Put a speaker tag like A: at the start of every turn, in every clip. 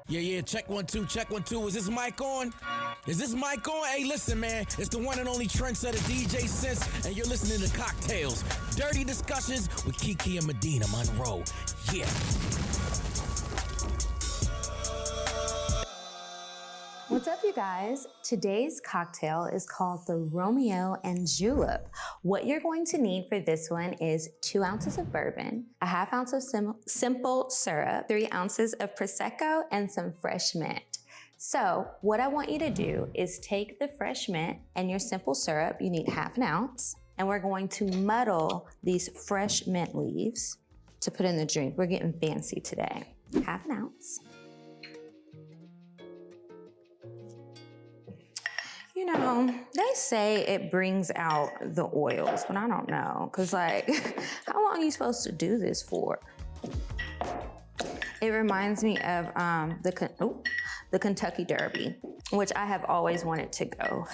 A: Yeah, check 1 2, check 1 2. Is this mic on? Is this mic on? Hey, listen, man, it's the one and only trendsetter DJ Sense, and you're listening to Cocktales, dirty discussions with Kiki and Medina Monroe. Yeah.
B: What's up, you guys? Today's cocktail is called the Romeo and Julip. What you're going to need for this one is 2 ounces of bourbon, a half ounce of simple syrup, 3 ounces of Prosecco, and some fresh mint. So what I want you to do is take the fresh mint and your simple syrup, you need half an ounce, and we're going to muddle these fresh mint leaves to put in the drink. We're getting fancy today. Half an ounce. You know, they say it brings out the oils, but I don't know. Cause like, how long are you supposed to do this for? It reminds me of the Kentucky Derby, which I have always wanted to go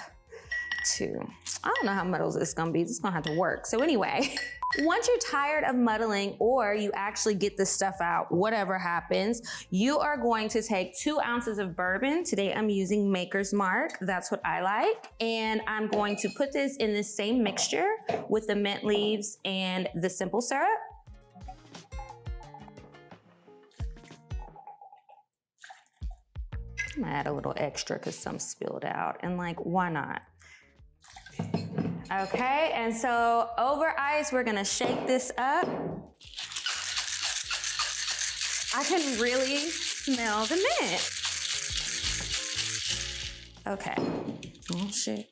B: to. I don't know how muddles it's gonna be. It's gonna have to work. So anyway, once you're tired of muddling or you actually get this stuff out, whatever happens, you are going to take 2 ounces of bourbon. Today I'm using Maker's Mark. That's what I like. And I'm going to put this in the same mixture with the mint leaves and the simple syrup. I'm gonna add a little extra because some spilled out. And like, why not? Okay, and so over ice, we're gonna shake this up. I can really smell the mint. Okay, oh shit.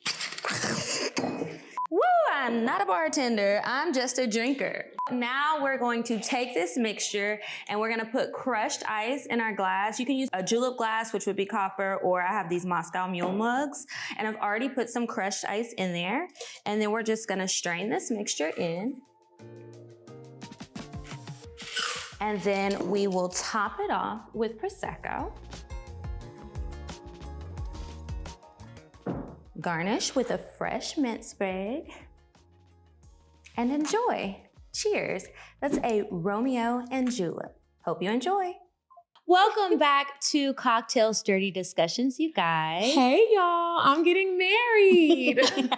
B: Woo, I'm not a bartender, I'm just a drinker. Now we're going to take this mixture and we're gonna put crushed ice in our glass. You can use a julep glass, which would be copper, or I have these Moscow Mule mugs, and I've already put some crushed ice in there. And then we're just gonna strain this mixture in. And then we will top it off with Prosecco. Garnish with a fresh mint sprig. And enjoy. Cheers. That's a Romeo and Julip. Hope you enjoy. Welcome back to Cocktales Dirty Discussions, you guys.
C: Hey, y'all. I'm getting married.
B: And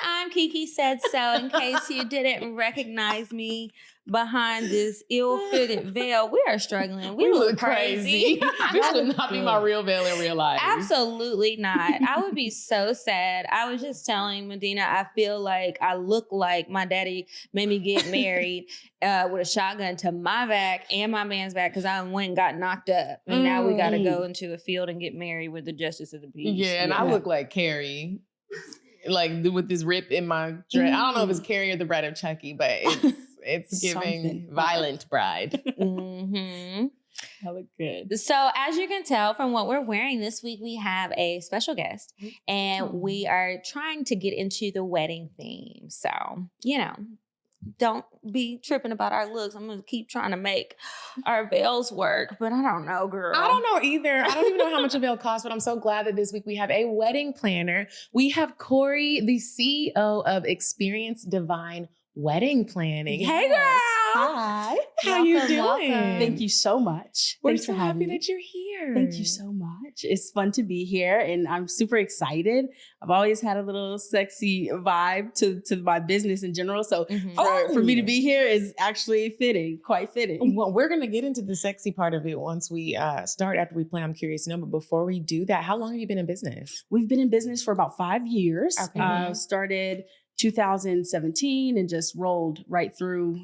B: I'm Kiki Said So, in case you didn't recognize me behind this ill-fitted veil. We are struggling. We look crazy.
C: This would not be my real veil in real life.
B: Absolutely not. I would be so sad. I was just telling Medina, I feel like I look like my daddy made me get married with a shotgun to my back and my man's back because I went and got knocked up. And now we got to go into a field and get married with the justice of the peace.
C: Yeah, and I look like Carrie. Like with this rip in my dress. I don't know if it's Carrie or the Bride of Chucky, but it's giving violent bride.
B: Mm-hmm.
C: I look good.
B: So as you can tell from what we're wearing this week, we have a special guest and we are trying to get into the wedding theme. So, you know, don't be tripping about our looks. I'm going to keep trying to make our veils work, but I don't know, girl.
C: I don't know either. I don't even know how much a veil costs, but I'm so glad that this week we have a wedding planner. We have Cori, the CEO of Experience Divine Wedding Planning.
D: Yes.
C: Hey, girl.
D: Hi.
C: How you doing?
D: Welcome. Thank you so much.
C: We're
D: Thanks
C: so
D: for having
C: happy
D: me.
C: that you're here.
D: Thank you so much. It's fun to be here and I'm super excited. I've always had a little sexy vibe to my business in general. So for me to be here is actually quite fitting.
C: Well, we're going to get into the sexy part of it once we start after we play I'm Curious to Know. But before we do that, how long have you been in business?
D: We've been in business for about 5 years.
C: Okay.
D: Started 2017 and just rolled right through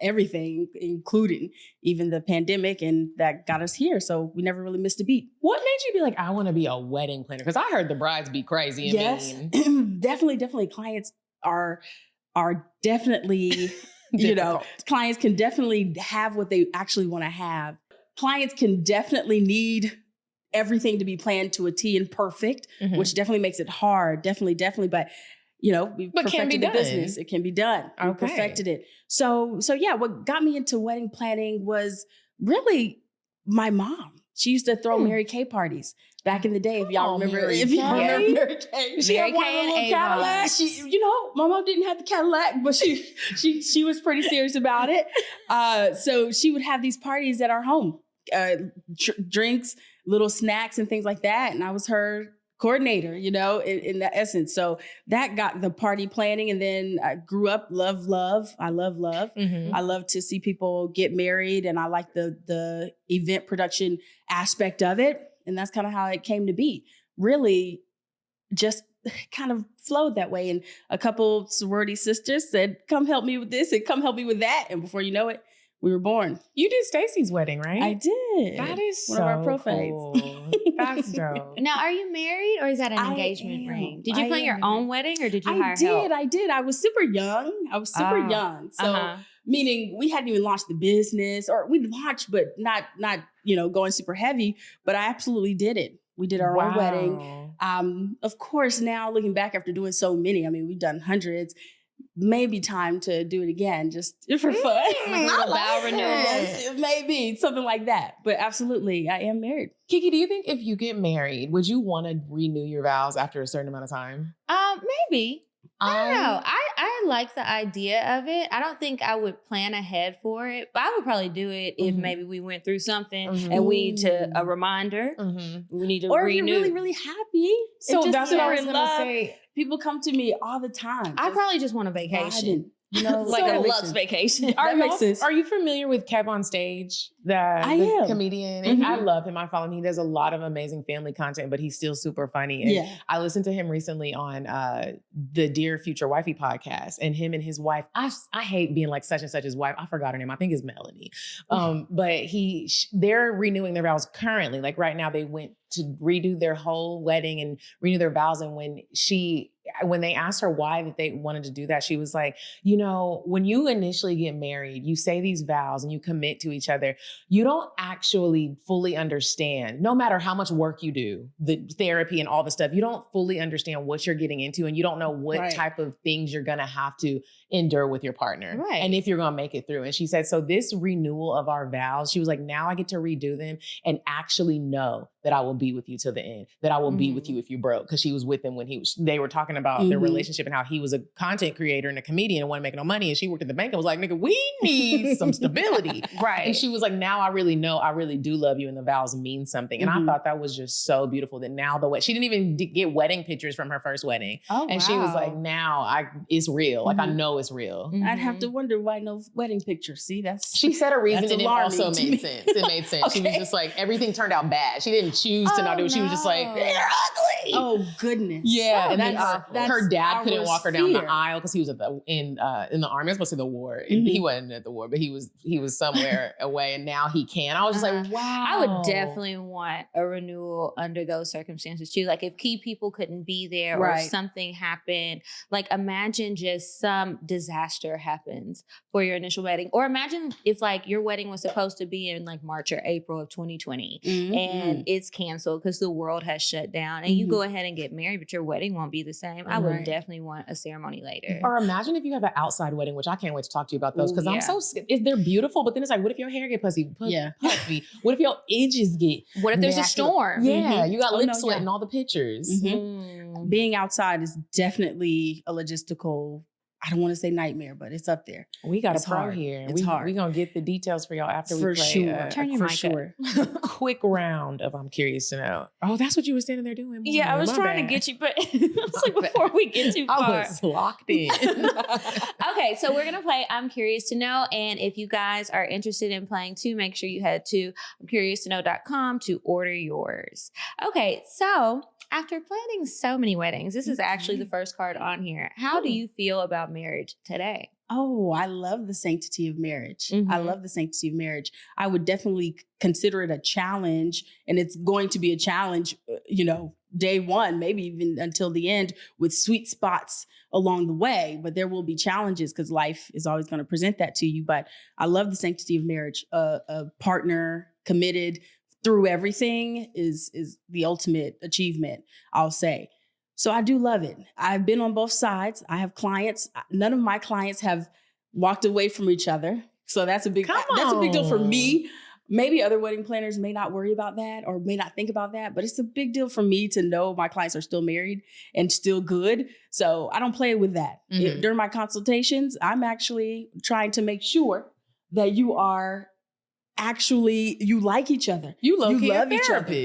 D: everything, including even the pandemic, and that got us here. So we never really missed a beat.
C: What made you be like, I want to be a wedding planner? Because I heard the brides be crazy and mean.
D: Definitely. Clients are definitely, clients can definitely have what they actually want to have. Clients can definitely need everything to be planned to a T and perfect, which definitely makes it hard. Definitely. But we perfected the business. It can be done.
C: Okay.
D: We perfected it. So yeah, what got me into wedding planning was really my mom. She used to throw Mary Kay parties back in the day. If y'all remember, Mary Kay. She had one little Cadillac. My mom didn't have the Cadillac, but she was pretty serious about it. So she would have these parties at our home drinks, little snacks and things like that. And I was her coordinator, in that essence. So that got the party planning. And then I grew up, love. I love love.
C: Mm-hmm.
D: I love to see people get married, and I like the event production aspect of it. And that's kind of how it came to be. Really just kind of flowed that way. And a couple sorority sisters said, come help me with this and come help me with that. And before you know it, we were born.
C: You did Stacy's wedding, right?
D: I did.
C: That is
D: one
C: so
D: of our profiles.
C: Cool. That's dope.
B: Now, are you married or is that an
D: I
B: engagement
D: am.
B: ring? Did you
D: I
B: plan your
D: am.
B: own wedding or did you hire help?
D: I did. I was super young. So meaning we hadn't even launched the business, or we launched, but not going super heavy, but I absolutely did it. We did our own wedding. Of course, now looking back after doing so many, I mean, we've done hundreds, maybe time to do it again, just for fun.
B: Like a little vow renewal.
D: Yes, maybe something like that. But absolutely, I am married.
C: Kiki, do you think if you get married, would you want to renew your vows after a certain amount of time?
B: Maybe. I don't know. I like the idea of it. I don't think I would plan ahead for it, but I would probably do it if maybe we went through something and we need a reminder. We need to
D: or
B: renew.
D: If you're really, really happy.
C: So that's what I was going to say.
D: People come to me all the time.
B: I probably just want a vacation. Like a Lux vacation.
C: Are you familiar with Kev on Stage, the comedian? And I love him. I follow him. He does a lot of amazing family content, but he's still super funny. And I listened to him recently on the Dear Future Wifey podcast, and him and his wife. I hate being like such and such his wife. I forgot her name. I think it's Melanie. But they're renewing their vows currently. Like right now, they went to redo their whole wedding and renew their vows. And when they asked her why that they wanted to do that, she was like, when you initially get married, you say these vows and you commit to each other. You don't actually fully understand, no matter how much work you do, the therapy and all the stuff, you don't fully understand what you're getting into, and you don't know what type of things you're going to have to endure with your partner. Right. And if you're going to make it through. And she said, so this renewal of our vows, she was like, now I get to redo them and actually know that I will be with you till the end, that I will be with you if you broke. Cause she was with him when they were talking about their relationship and how he was a content creator and a comedian and wasn't making no money. And she worked at the bank and was like, nigga, we need some stability. Right. And she was like, now I really know, I really do love you and the vows mean something. And I thought that was just so beautiful that now she didn't even get wedding pictures from her first wedding. Oh, and she was like, now it's real. Like I know it's real.
D: I'd have to wonder why no wedding pictures. See,
C: she said a reason and it also made sense. It made sense. Okay. She was just like, everything turned out bad. She didn't choose to not do it. She was just like, they're ugly.
D: Oh goodness.
C: Yeah. And then her dad couldn't walk her down the aisle because he was in the army. I was supposed to say the war. He wasn't at the war, but he was somewhere away, and now he can. I was just like, wow.
B: I would definitely want a renewal under those circumstances too. Like if key people couldn't be there or something happened, like imagine just some disaster happens for your initial wedding. Or imagine if like your wedding was supposed to be in like March or April of 2020 and it's canceled because the world has shut down and you go ahead and get married, but your wedding won't be the same. I would definitely want a ceremony later.
C: Or imagine if you have an outside wedding, which I can't wait to talk to you about those because I'm so they're beautiful, but then it's like, what if your hair get puffy? What if your edges get
B: What if there's a storm?
C: Yeah, you got lip sweat in all the pictures.
D: Being outside is definitely a logistical, I don't want to say nightmare, but it's up there.
C: We got a pro here. It's hard. We're going to get the details for y'all after we play.
D: Sure.
B: Turn your mic up.
C: Quick round of I'm curious to know. Oh, that's what you were standing there doing.
B: Yeah, I was trying to get you, but it's like before we get too far.
C: I was locked in.
B: Okay, so we're going to play I'm Curious to Know. And if you guys are interested in playing too, make sure you head to I'mCuriousToKnow.com to order yours. Okay, so after planning so many weddings, this is actually the first card on here. How do you feel about marriage today?
D: Oh, I love the sanctity of marriage. I love the sanctity of marriage. I would definitely consider it a challenge, and it's going to be a challenge, day one, maybe even until the end, with sweet spots along the way. But there will be challenges because life is always going to present that to you. But I love the sanctity of marriage. A partner committed through everything is the ultimate achievement, I'll say. So I do love it. I've been on both sides. I have clients. None of my clients have walked away from each other. So that's a big deal for me. Maybe other wedding planners may not worry about that or may not think about that, but it's a big deal for me to know my clients are still married and still good. So I don't play with that. During my consultations, I'm actually trying to make sure that you are actually you like each other.
C: You love
D: each other.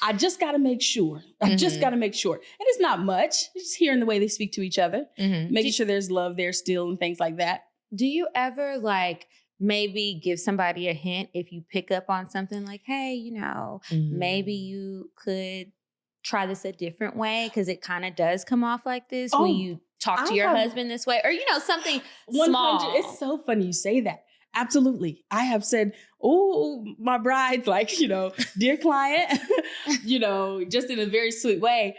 D: I just got to make sure. And it's not much. It's just hearing the way they speak to each other, making sure there's love there still and things like that.
B: Do you ever like maybe give somebody a hint if you pick up on something like, hey, you know, maybe you could try this a different way because it kind of does come off like this when you talk to your husband this way, or, you know, something small.
D: It's so funny you say that. Absolutely. I have said, oh, my bride's like, you know, dear client, you know, just in a very sweet way.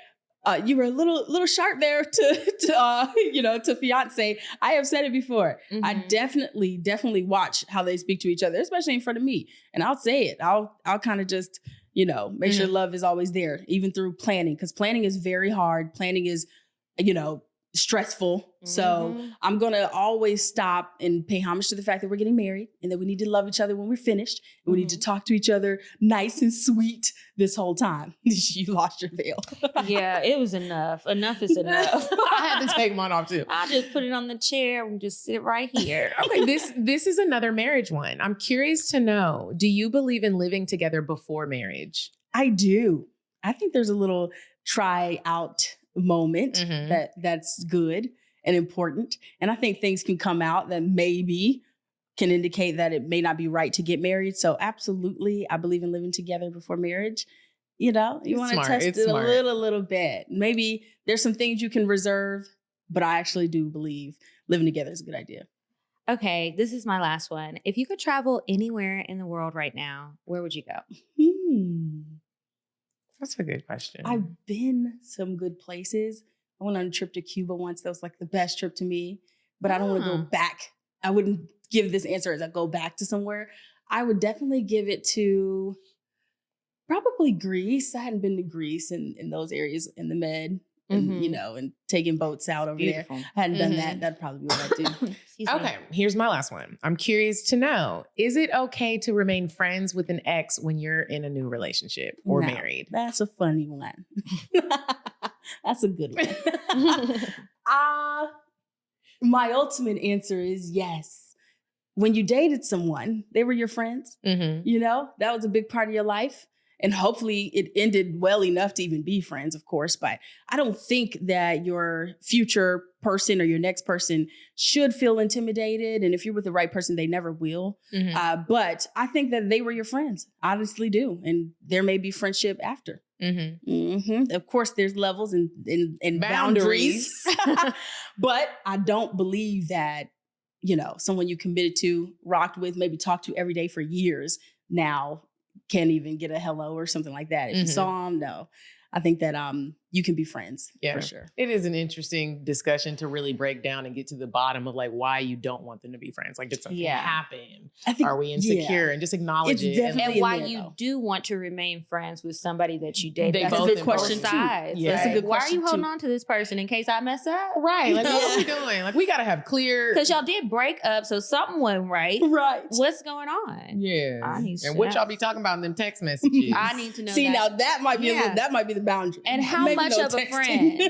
D: You were a little sharp there to fiance. I have said it before. I definitely watch how they speak to each other, especially in front of me. And I'll say it. I'll kind of just, you know, make sure love is always there, even through planning, because planning is very hard. Planning is, you know, stressful. So I'm going to always stop and pay homage to the fact that we're getting married and that we need to love each other when we're finished. And we need to talk to each other nice and sweet this whole time. You lost your veil.
B: Yeah, it was enough. Enough is enough.
C: I had to take mine off too.
B: I just put it on the chair and just sit right here.
C: Okay, this is another marriage one. I'm curious to know, do you believe in living together before marriage?
D: I do. I think there's a little try out moment that's good and important. And I think things can come out that maybe can indicate that it may not be right to get married. So absolutely, I believe in living together before marriage. You know, you want to test it a little bit. Maybe there's some things you can reserve, but I actually do believe living together is a good idea.
B: Okay, this is my last one. If you could travel anywhere in the world right now, where would you go?
C: That's a good question.
D: I've been some good places. I went on a trip to Cuba once. That was like the best trip to me, but I don't want to go back. I wouldn't give this answer as I go back to somewhere. I would definitely give it to probably Greece. I hadn't been to Greece in those areas in the Med. And, you know, and taking boats out over there. I hadn't done that. That'd probably be what I'd do.
C: Okay, here's my last one. I'm curious to know, is it okay to remain friends with an ex when you're in a new relationship or married?
D: That's a funny one. That's a good one. My ultimate answer is yes. When you dated someone, they were your friends. You know, that was a big part of your life. And hopefully it ended well enough to even be friends, of course. But I don't think that your future person or your next person should feel intimidated. And if you're with the right person, they never will. But I think that they were your friends. I honestly do. And there may be friendship after. Of course, there's levels and boundaries. But I don't believe that, you know, someone you committed to, rocked with, maybe talked to every day for years now can't even get a hello or something like that. If you saw them, no. I think that you can be friends for sure.
C: It is an interesting discussion to really break down and get to the bottom of like why you don't want them to be friends. Like, did something happen? Are we insecure? And just acknowledge it.
B: And why you do want to remain friends with somebody that you dated.
D: That's a good question too.
B: That's a good question. Why are you holding on to this person in case I mess up?
C: Right. Like, what are we doing? Like, we got to have clear.
B: Because y'all did break up, so something went right.
D: Right.
B: What's going on?
C: Yeah. And what y'all be talking about in them text messages?
B: I need to know.
D: See, now that might be the boundary.
B: And how much of a friend?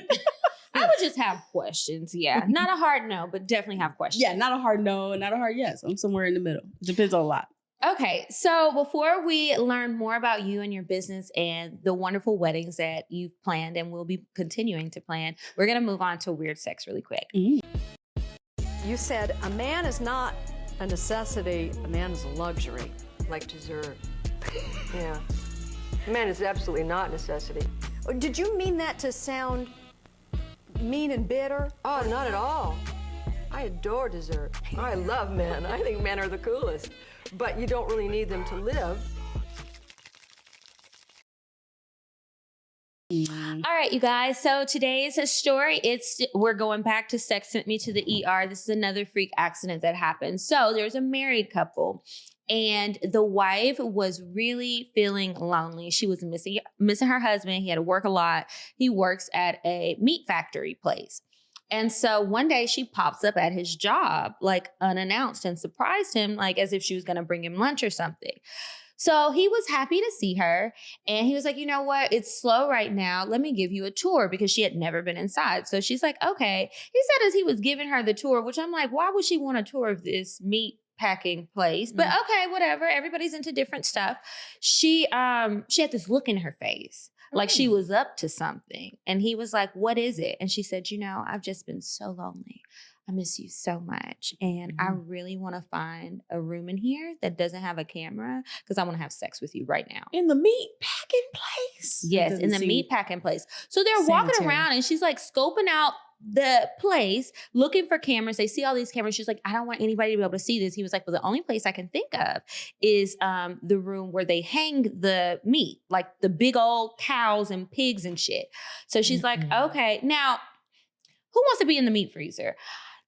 B: I would just have questions. Yeah. Not a hard no, but definitely have questions.
D: Yeah, not a hard no and not a hard yes. I'm somewhere in the middle. It depends on a lot.
B: Okay. So before we learn more about you and your business and the wonderful weddings that you've planned and will be continuing to plan, we're going to move on to weird sex really quick.
E: You said a man is not a necessity, a man is a luxury.
F: Like dessert. Yeah. A man is absolutely not a necessity.
E: Did you mean that to sound mean and bitter?
F: Oh, not at all. I adore dessert. I love men. I think men are the coolest. But you don't really need them to live.
B: All right, you guys. So today's story, we're going back to Sex Sent Me to the ER. This is another freak accident that happened. So there's a married couple. And the wife was really feeling lonely. She was missing her husband. He had to work a lot. He works at a meat factory place. And so one day she pops up at his job, like unannounced, and surprised him, like as if she was going to bring him lunch or something. So he was happy to see her. And he was like, you know what? It's slow right now. Let me give you a tour, because she had never been inside. So she's like, okay. He said as he was giving her the tour, which I'm like, why would she want a tour of this meat packing place, but okay, whatever. Everybody's into different stuff. She had this look in her face, like she was up to something. And he was like, what is it? And she said, I've just been so lonely. I miss you so much. And I really want to find a room in here that doesn't have a camera because I want to have sex with you right now.
C: In the meat packing place?
B: Yes, in the meat packing place. So they're walking around and she's like scoping out the place, looking for cameras. They see all these cameras. She's like, I don't want anybody to be able to see this. He was like, well, the only place I can think of is the room where they hang the meat, like the big old cows and pigs and shit. So she's like, okay, now who wants to be in the meat freezer?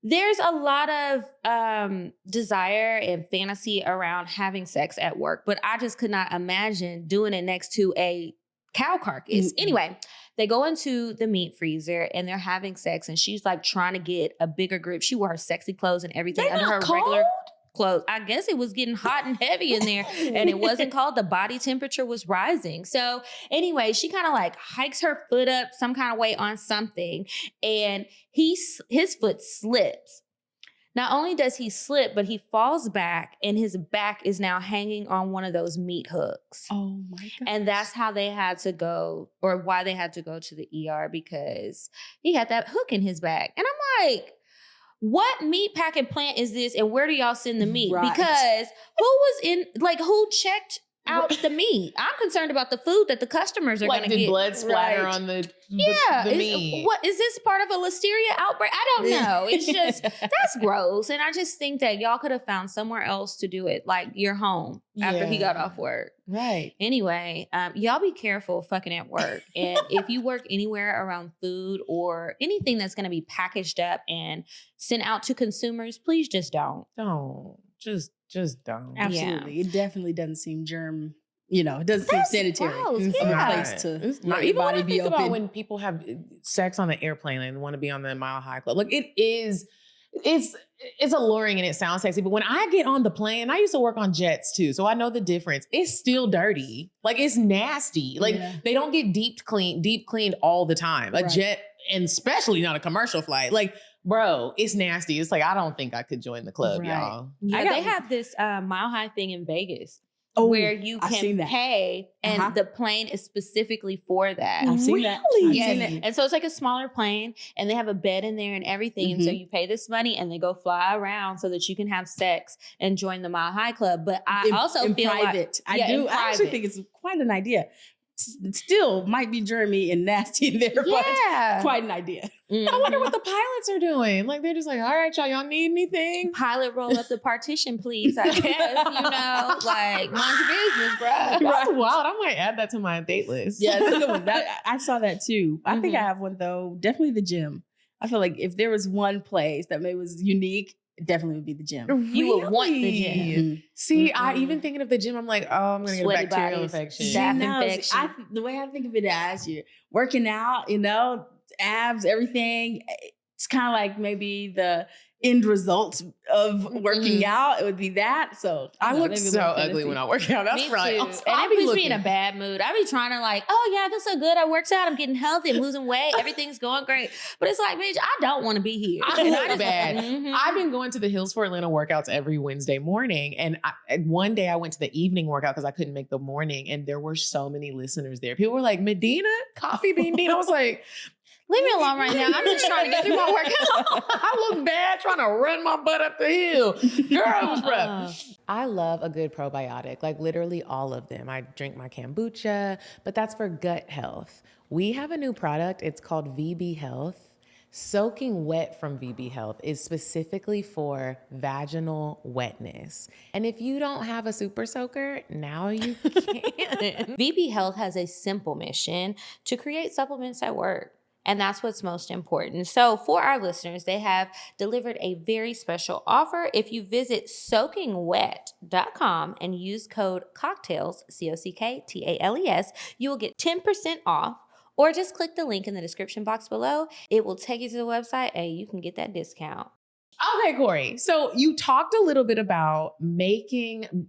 B: There's a lot of desire and fantasy around having sex at work, but I just could not imagine doing it next to a cow carcass. Anyway, they go into the meat freezer and they're having sex and she's like trying to get a bigger grip. She wore her sexy clothes and everything under her regular clothes. I guess it was getting hot and heavy in there and it wasn't cold. The body temperature was rising. So anyway, she kind of like hikes her foot up some kind of way on something and his foot slips. Not only does he slip, but he falls back and his back is now hanging on one of those meat hooks.
D: Oh my God.
B: And that's how they had to go, or why they had to go to the ER, because he had that hook in his back. And I'm like, what meat packing plant is this? And where do y'all send the meat?
D: Right.
B: Because who checked out the meat? I'm concerned about the food that the customers are going to get.
C: Did blood splatter on the meat?
B: What is this part of a listeria outbreak? I don't know. It's just, that's gross. And I just think that y'all could have found somewhere else to do it, like your home after he got off work.
C: Right.
B: Anyway, y'all be careful fucking at work. And if you work anywhere around food or anything that's going to be packaged up and sent out to consumers, please just don't.
C: Just don't.
D: Absolutely. Yeah. It definitely doesn't seem it doesn't seem sanitary.
B: Gross.
D: A place to let your body be open.
C: About when people have sex on the airplane and want to be on the Mile High Club. Like it's alluring and it sounds sexy, but when I get on the plane, I used to work on jets too, so I know the difference. It's still dirty. Like it's nasty. Like they don't get deep cleaned all the time. A jet, and especially not a commercial flight. Like, bro, it's nasty. It's like, I don't think I could join the club, y'all.
B: Yeah, they have this Mile High thing in Vegas where you can pay and the plane is specifically for that.
D: I've seen that.
B: Yes. And so it's like a smaller plane and they have a bed in there and everything. And so you pay this money and they go fly around so that you can have sex and join the Mile High Club. But I also feel
D: private. I actually think it's quite an idea. Still might be germy and nasty in there, but quite an idea.
C: I wonder what the pilots are doing. Like, they're just like, all right, y'all need anything?
B: Pilot, roll up the partition, please. I guess, like, mind your business, bro.
C: That's wild. I might add that to my date list.
D: Yeah, that's a good one. I saw that too. I think I have one though. Definitely the gym. I feel like if there was one place that maybe was unique, it definitely would be the gym.
B: Really? You would want the gym.
C: See, I even thinking of the gym, I'm like, oh, I'm going to get a bacterial infection.
B: Staph infection.
D: The way I think of it as you're working out, abs, everything. It's kind of like maybe the end result of working out. It would be that. So
C: I look so ugly when I work out. That's right.
B: And it puts me in a bad mood. I be trying to like, oh yeah, I feel so good. I worked out. I'm getting healthy. I'm losing weight. Everything's going great. But it's like, bitch, I don't want to be here.
C: I look bad. I've been going to the Hills for Atlanta workouts every Wednesday morning. And one day I went to the evening workout because I couldn't make the morning. And there were so many listeners there. People were like, Medina, Coffee Bean Dean. I was like,
B: leave me alone right now. I'm just trying to get through my workout.
C: I look bad trying to run my butt up the hill. Girl, it was rough. I love a good probiotic, like literally all of them. I drink my kombucha, but that's for gut health. We have a new product. It's called VB Health. Soaking wet from VB Health is specifically for vaginal wetness. And if you don't have a super soaker, now you can.
B: VB Health has a simple mission to create supplements that work. And that's what's most important. So for our listeners, they have delivered a very special offer. If you visit soakingwet.com and use code Cocktales, COCKTALES, you will get 10% off, or just click the link in the description box below. It will take you to the website and you can get that discount.
C: Okay, Cori. So you talked a little bit about making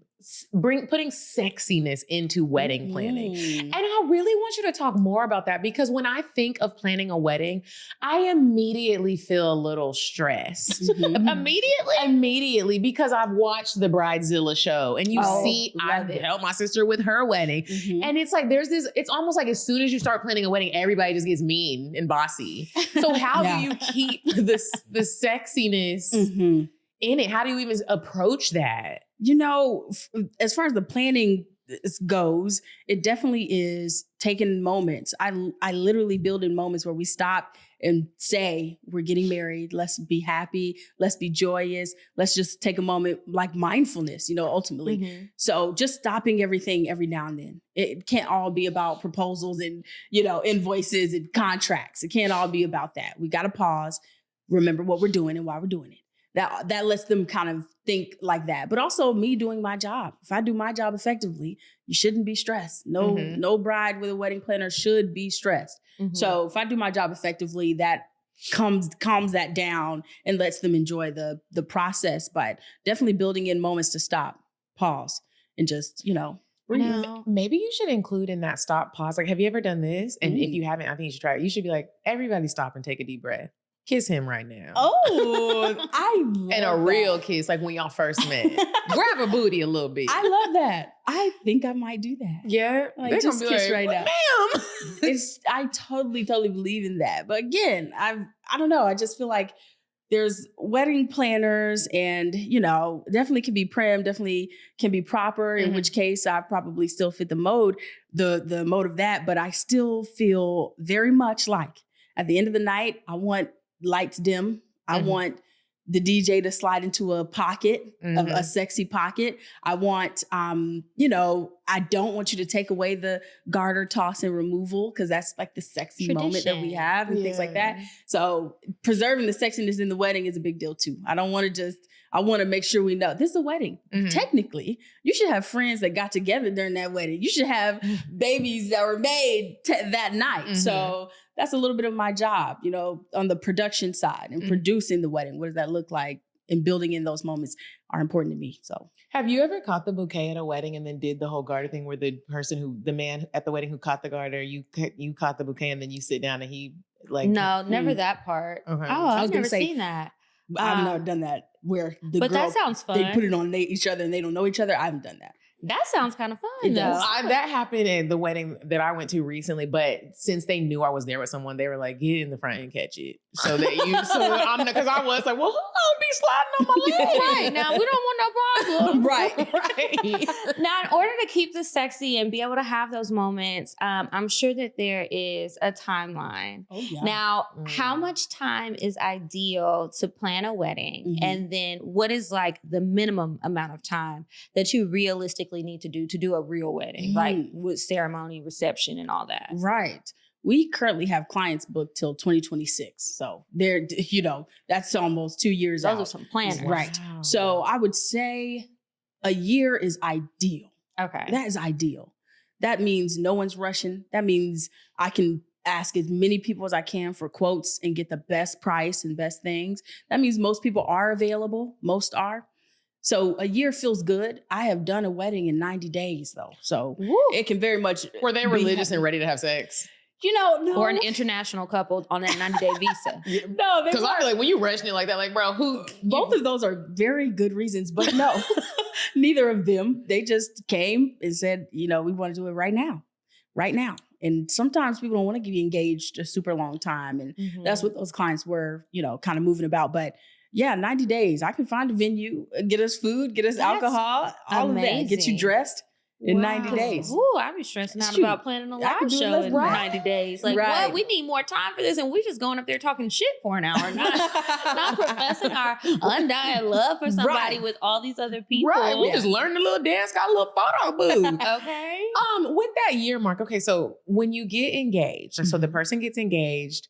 C: putting sexiness into wedding planning. And I really want you to talk more about that, because when I think of planning a wedding, I immediately feel a little stressed. Immediately, because I've watched the Bridezilla show, and you see, I helped my sister with her wedding. And it's like, it's almost like as soon as you start planning a wedding, everybody just gets mean and bossy. So how do you keep the sexiness in it? How do you even approach that?
D: You know, as far as the planning goes, it definitely is taking moments. I literally build in moments where we stop and say, we're getting married. Let's be happy. Let's be joyous. Let's just take a moment, like mindfulness, ultimately. So just stopping everything every now and then. It can't all be about proposals and, invoices and contracts. It can't all be about that. We got to pause, remember what we're doing and why we're doing it. That lets them kind of think like that. But also me doing my job. If I do my job effectively, you shouldn't be stressed. No bride with a wedding planner should be stressed. So if I do my job effectively, that calms that down and lets them enjoy the process. But definitely building in moments to stop, pause, and just, breathe.
C: Now, maybe you should include in that stop, pause. Like, have you ever done this? And if you haven't, I think you should try it. You should be like, everybody stop and take a deep breath. Kiss him right now.
D: Oh, I love
C: and a real kiss, like when y'all first met. Grab her booty a little bit.
D: I love that. I think I might do that.
C: Yeah,
D: like just kiss
C: like,
D: right now, ma'am. I totally believe in that. But again, I don't know. I just feel like there's wedding planners, and definitely can be prim, definitely can be proper. In which case, I probably still fit the mode of that. But I still feel very much like at the end of the night, I want lights dim. I want the DJ to slide into a pocket, a sexy pocket. I want, I don't want you to take away the garter toss and removal, because that's like the sexy moment that we have and things like that. So preserving the sexiness in the wedding is a big deal too. I want to make sure we know this is a wedding. Technically, you should have friends that got together during that wedding. You should have babies that were made that night. So that's a little bit of my job, on the production side and producing the wedding. What does that look like? And building in those moments are important to me. So,
C: have you ever caught the bouquet at a wedding and then did the whole garter thing, where the man at the wedding who caught the garter, you caught the bouquet and then you sit down and he like?
B: No, never that part.
C: Okay.
B: Oh, I've never seen that.
D: I've never done that where the
B: but
D: girl,
B: that sounds fun.
D: They put it on each other and they don't know each other. I haven't done that.
B: That sounds kind of fun, though.
C: That happened at the wedding that I went to recently, but since they knew I was there with someone, they were like, get in the front and catch it. Because I was like, well, who gonna be sliding on my leg?
B: Right. Now, we don't want no problem.
C: Right.
B: Now, in order to keep this sexy and be able to have those moments, I'm sure that there is a timeline.
D: Oh, yeah.
B: Now, how much time is ideal to plan a wedding? And then what is like the minimum amount of time that you realistically need to do a real wedding, like with ceremony, reception, and all that?
D: Right. We currently have clients booked till 2026. So they're, that's almost 2 years out.
B: Those are some planners.
D: Right. So I would say a year is ideal.
B: Okay.
D: That is ideal. That means no one's rushing. That means I can ask as many people as I can for quotes and get the best price and best things. That means most people are available. Most are. So a year feels good. I have done a wedding in 90 days though. So it can very much.
C: Were they religious and ready to have sex?
D: No.
B: Or an international couple on that 90-day visa.
D: No,
C: because I feel like when you rushing it like that, like, bro,
D: both of those are very good reasons, but no, neither of them. They just came and said, we want to do it right now. And sometimes people don't want to get engaged a super long time. And that's what those clients were, kind of moving about. But yeah, 90 days. I can find a venue, get us food, get us alcohol, all of that, get you dressed in 90 days.
B: Ooh, I'd be stressing out about planning a live show in 90 days. Like, what? We need more time for this. And we just going up there talking shit for an hour, not professing our undying love for somebody with all these other people.
C: Right. We just learned a little dance, got a little photo booth.
B: Okay.
C: With that year mark, okay, so when you get engaged, so the person gets engaged,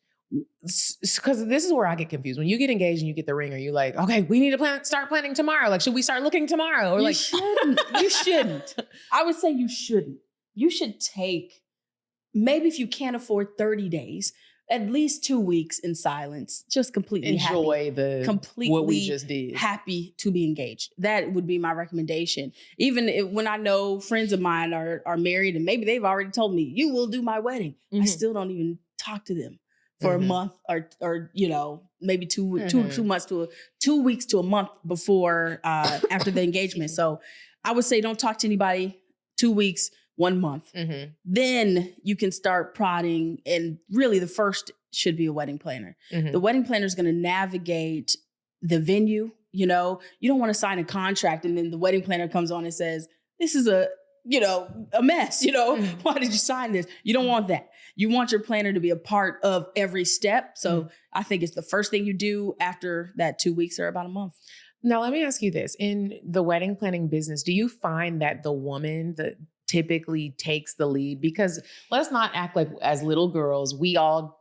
C: because this is where I get confused. When you get engaged and you get the ring, are you like, okay, we need to start planning tomorrow? Like, should we start looking tomorrow? Or
D: you shouldn't. I would say you shouldn't. You should take, maybe if you can't afford 30 days, at least 2 weeks in silence, just completely
C: enjoy what we just did.
D: Happy to be engaged. That would be my recommendation. Even when I know friends of mine are married and maybe they've already told me, you will do my wedding. I still don't even talk to them for a month or maybe 2 weeks to a month before after the engagement. So I would say don't talk to anybody 2 weeks, 1 month. Then you can start prodding, and really the first should be a wedding planner. The wedding planner is going to navigate the venue. You don't want to sign a contract and then the wedding planner comes on and says, this is a mess. Why did you sign this? You don't want that. You want your planner to be a part of every step. So I think it's the first thing you do after that 2 weeks or about a month.
C: Now, let me ask you this. In the wedding planning business, do you find that the woman that typically takes the lead? Because let's not act like as little girls, we all,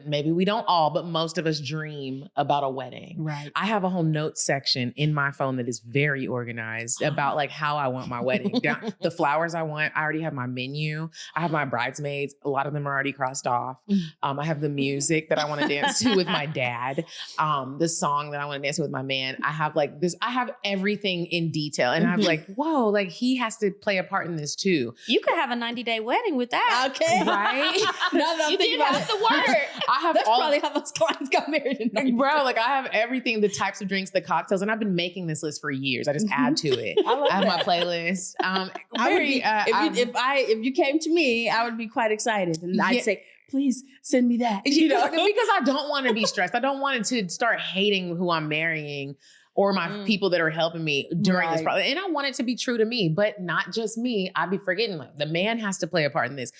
C: maybe we don't all, but most of us dream about a wedding.
D: Right.
C: I have a whole notes section in my phone that is very organized about like how I want my wedding. The flowers I want, I already have my menu. I have my bridesmaids. A lot of them are already crossed off. I have the music that I want to dance to with my dad. The song that I want to dance to with my man. I have like this, I have everything in detail. And I'm like, whoa, like he has to play a part in this too.
B: You could have a 90-day wedding with that.
D: Okay.
C: Right?
D: Now that I'm thinking about
B: the word.
C: I have
D: That's probably how most clients got married in 90
C: Bro, like I have everything, the types of drinks, the cocktails, and I've been making this list for years. I just add to it.
D: I
C: have my playlist.
D: If you came to me, I would be quite excited. And I'd say, please send me that.
C: Because I don't want to be stressed. I don't want to start hating who I'm marrying or my people that are helping me during this process. And I want it to be true to me, but not just me. I'd be forgetting, like, the man has to play a part in this.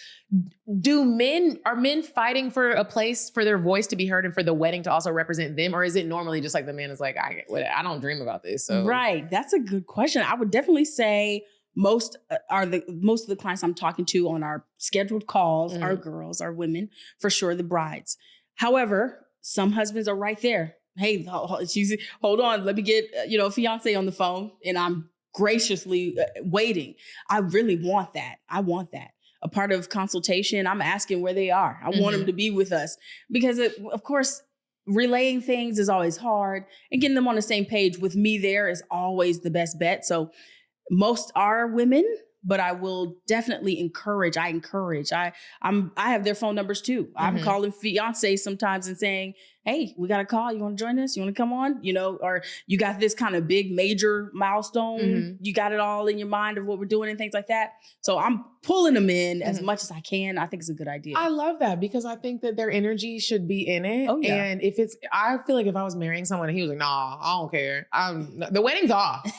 C: Are men fighting for a place for their voice to be heard and for the wedding to also represent them? Or is it normally just like the man is like, I don't dream about this. So
D: right. That's a good question. I would definitely say most of the clients I'm talking to on our scheduled calls are girls, are women, for sure, the brides. However, some husbands are right there. Hey, hold on. Let me get, a fiance on the phone, and I'm graciously waiting. I really want that. I want that. A part of consultation, I'm asking where they are. I want them to be with us because, of course, relaying things is always hard, and getting them on the same page with me there is always the best bet. So most are women, but I will definitely encourage. I have their phone numbers too. I'm calling fiancés sometimes and saying, hey, we got a call. You want to join us? You want to come on? Or you got this kind of big major milestone. You got it all in your mind of what we're doing and things like that. So I'm pulling them in as much as I can. I think it's a good idea.
C: I love that because I think that their energy should be in it. Oh, yeah. And I feel like if I was marrying someone and he was like, nah, I don't care. The wedding's off.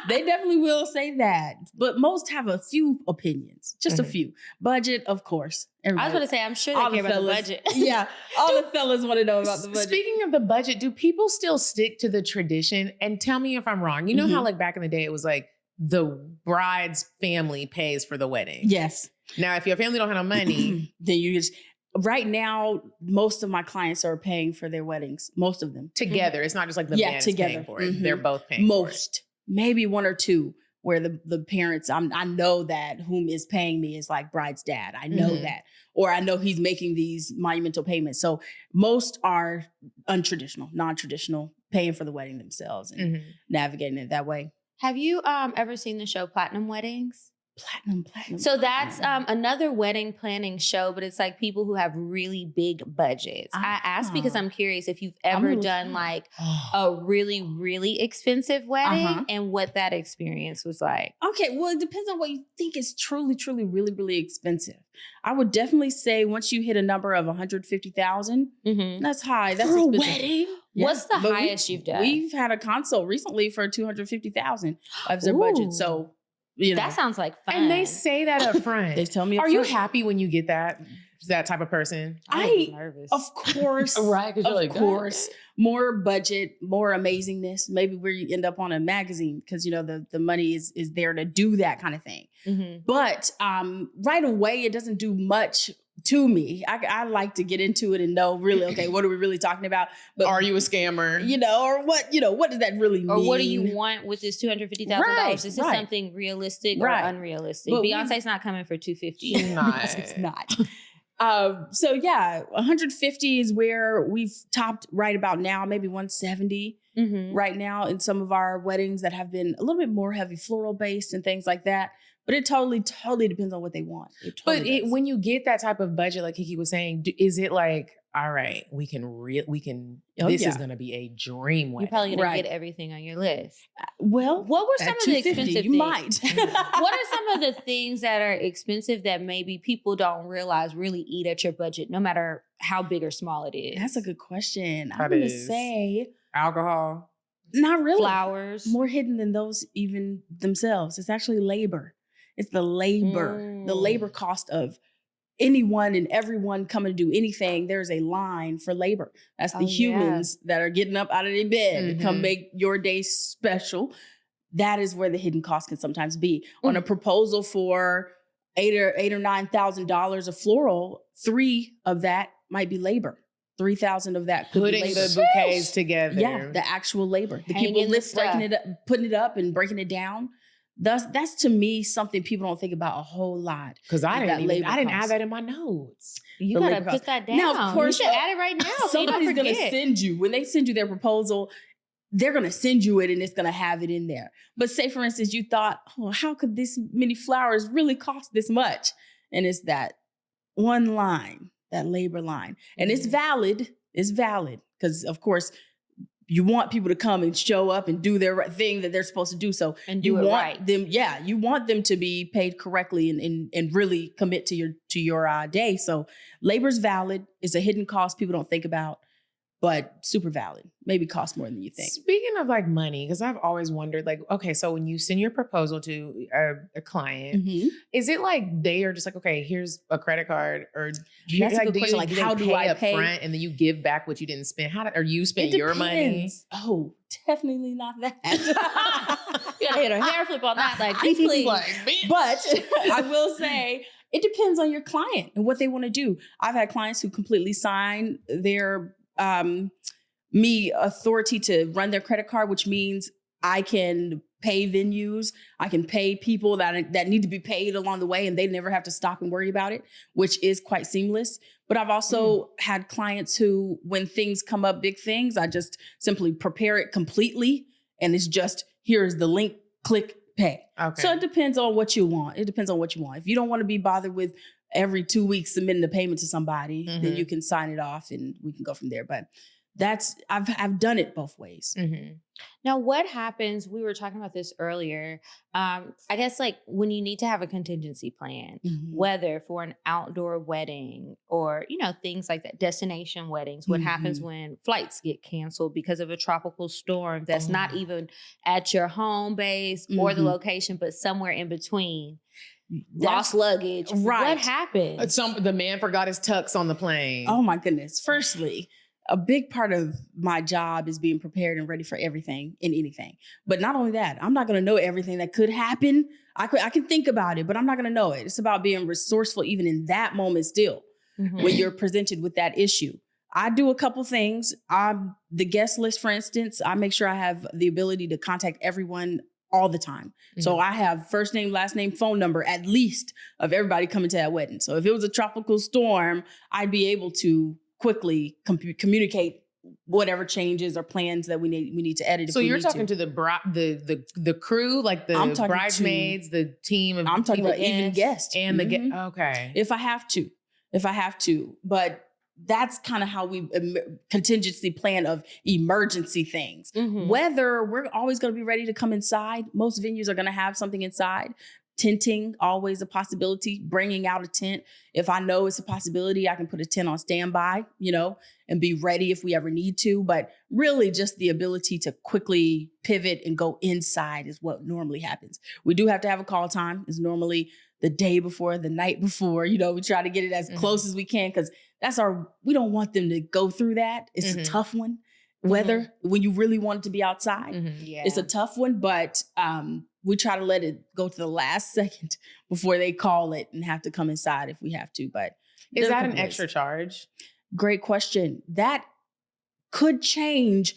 D: They definitely will say that. But most have a few opinions, just a few. Budget, of course. Everybody.
B: I was going to say, I'm sure they care about the budget.
D: Yeah. All the fellas want to know about the budget.
C: Speaking of the budget, do people still stick to the tradition? And tell me if I'm wrong. You know how like back in the day, it was like the bride's family pays for the wedding.
D: Yes.
C: Now, if your family don't have no money,
D: then you just... Right now, most of my clients are paying for their weddings. Most of them.
C: Together. It's not just like the man's paying for it. They're both paying for it.
D: Maybe one or two. Where the parents, I know that whom is paying me is like bride's dad. I know that. Or I know he's making these monumental payments. So most are untraditional, non-traditional, paying for the wedding themselves and navigating it that way.
B: Have you ever seen the show Platinum Weddings?
D: Platinum.
B: So that's another wedding planning show, but it's like people who have really big budgets. I ask because I'm curious if you've ever done like a really, really expensive wedding and what that experience was like.
D: Okay, well, it depends on what you think is truly, truly, really, really expensive. I would definitely say once you hit a number of $150,000, that's high. That's expensive.
B: A wedding? Yeah. What's the highest you've done?
D: We've had a consult recently for $250,000 as their budget. So
B: that sounds like fun.
C: And they say that up front.
D: They tell me up
C: front. Are you happy when you get that type of person?
B: I'm nervous.
D: Of course.
C: Right.
D: Of course. More budget, more amazingness. Maybe we end up on a magazine because, the money is there to do that kind of thing. But right away, it doesn't do much to me. I like to get into it and know really, okay, what are we really talking about? But
C: are you a scammer?
D: Or what does that really mean?
B: Or what do you want with this $250,000? Is this something realistic or unrealistic? But Beyonce's not coming for $250.
C: She's not.
D: It's not. So yeah, 150 is where we've topped right about now, maybe 170 right now in some of our weddings that have been a little bit more heavy floral based and things like that. But it totally depends on what they want.
C: When you get that type of budget, like Kiki was saying, is it like, all right, this is going to be a dream wedding.
B: You're probably going to get everything on your list.
D: Well,
B: what were some of the expensive things?
D: You might.
B: What are some of the things that are expensive that maybe people don't realize really eat at your budget, no matter how big or small it is?
D: That's a good question. I'm going to say
C: alcohol.
D: Not really.
B: Flowers.
D: More hidden than those even themselves. It's actually labor. It's the labor cost of anyone and everyone coming to do anything. There's a line for labor. That's the humans that are getting up out of their bed to come make your day special. That is where the hidden cost can sometimes be. On a proposal for $8,000 or $9,000 of floral, 3 of that might be labor. 3,000 of that could
C: putting
D: be labor.
C: The bouquets together.
D: Yeah, the actual labor. The people breaking it up, putting it up and breaking it down. That's to me something people don't think about a whole lot.
C: Because I didn't add that in my notes.
B: You gotta put that down.
D: Now, of course,
B: you should add it right now.
D: Somebody's gonna send you, when they send you their proposal, they're gonna send you it and it's gonna have it in there. But say, for instance, you thought, how could this many flowers really cost this much? And it's that one line, that labor line. And it's valid. It's valid. Because of course, you want people to come and show up and do their thing that they're supposed to do. So you want them, you want them to be paid correctly and really commit to your day. So labor's valid. It's a hidden cost people don't think about, but super valid. Maybe cost more than you think.
C: Speaking of like money, because I've always wondered, like, okay, so when you send your proposal to a client, is it like they are just like, okay, here's a credit card, or
D: that's a good question. Like, how do I pay
C: up front and then you give back what you didn't spend? Or you spend your money?
D: Oh, definitely not that.
B: You gotta hit a hair flip on that, like, please.
D: But I will say, it depends on your client and what they want to do. I've had clients who completely sign their authority to run their credit card, which means I can pay venues, I can pay people that need to be paid along the way, and they never have to stop and worry about it, which is quite seamless. But I've also had clients who, when things come up, big things, I just simply prepare it completely, and it's just, here's the link, click, pay. Okay. So it depends on what you want. If you don't want to be bothered with every 2 weeks submitting a payment to somebody, then you can sign it off and we can go from there. But I've done it both ways.
B: Now, what happens? We were talking about this earlier. I guess like when you need to have a contingency plan, whether for an outdoor wedding or, things like that, destination weddings, what happens when flights get canceled because of a tropical storm that's not even at your home base or the location, but somewhere in between. Lost luggage.
D: Right.
B: What happened?
C: The man forgot his tux on the plane.
D: Oh my goodness. Firstly, a big part of my job is being prepared and ready for everything and anything. But not only that, I'm not going to know everything that could happen. I can think about it, but I'm not going to know it. It's about being resourceful even in that moment still when you're presented with that issue. I do a couple things. The guest list, for instance, I make sure I have the ability to contact everyone all the time. So I have first name, last name, phone number, at least, of everybody coming to that wedding. So if it was a tropical storm, I'd be able to quickly communicate whatever changes or plans that we need to edit.
C: So you're talking to the crew, like the bridesmaids, the team.
D: I'm talking about even guests
C: and the guests. Okay,
D: if I have to, but that's kind of how we contingency plan of emergency things. Whether we're always going to be ready to come inside, most venues are going to have something inside. Tenting, always a possibility. Bringing out a tent. If I know it's a possibility, I can put a tent on standby, and be ready if we ever need to. But really just the ability to quickly pivot and go inside is what normally happens. We do have to have a call time. It's normally the day before, the night before, we try to get it as close as we can, because we don't want them to go through that. It's a tough one. When you really want it to be outside, it's a tough one, but we try to let it go to the last second before they call it and have to come inside if we have to. But
C: is that an extra charge?
D: Great question. That could change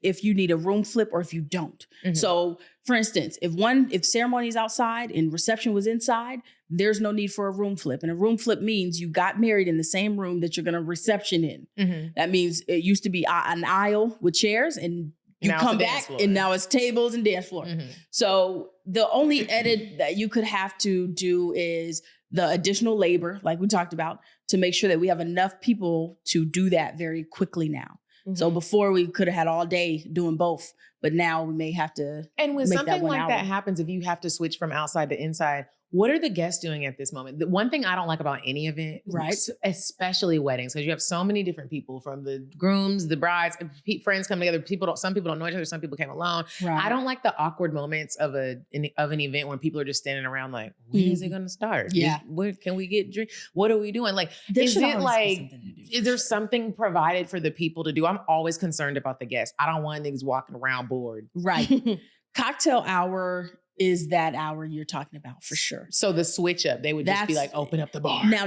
D: if you need a room flip or if you don't. So for instance, if ceremony is outside and reception was inside, there's no need for a room flip. And a room flip means you got married in the same room that you're going to reception in. Mm-hmm. That means it used to be an aisle with chairs, and you now come back and now it's tables and dance floor. Mm-hmm. So the only edit that you could have to do is the additional labor, like we talked about, to make sure that we have enough people to do that very quickly now. Mm-hmm. So before we could have had all day doing both, but now we may have to.
C: And when something like that happens, if you have to switch from outside to inside, what are the guests doing at this moment? The one thing I don't like about any event, right, especially weddings, because you have so many different people, from the grooms, the brides, friends come together. Some people don't know each other. Some people came alone. Right. I don't like the awkward moments of an event when people are just standing around like, when is it going to start?
D: Yeah,
C: where can we get drink? What are we doing? Like, is it like, is there something provided for the people to do? I'm always concerned about the guests. I don't want niggas walking around bored.
D: Right. Cocktail hour is that hour you're talking about for sure.
C: So the switch up, they would just be like, open up the bar.
D: Now,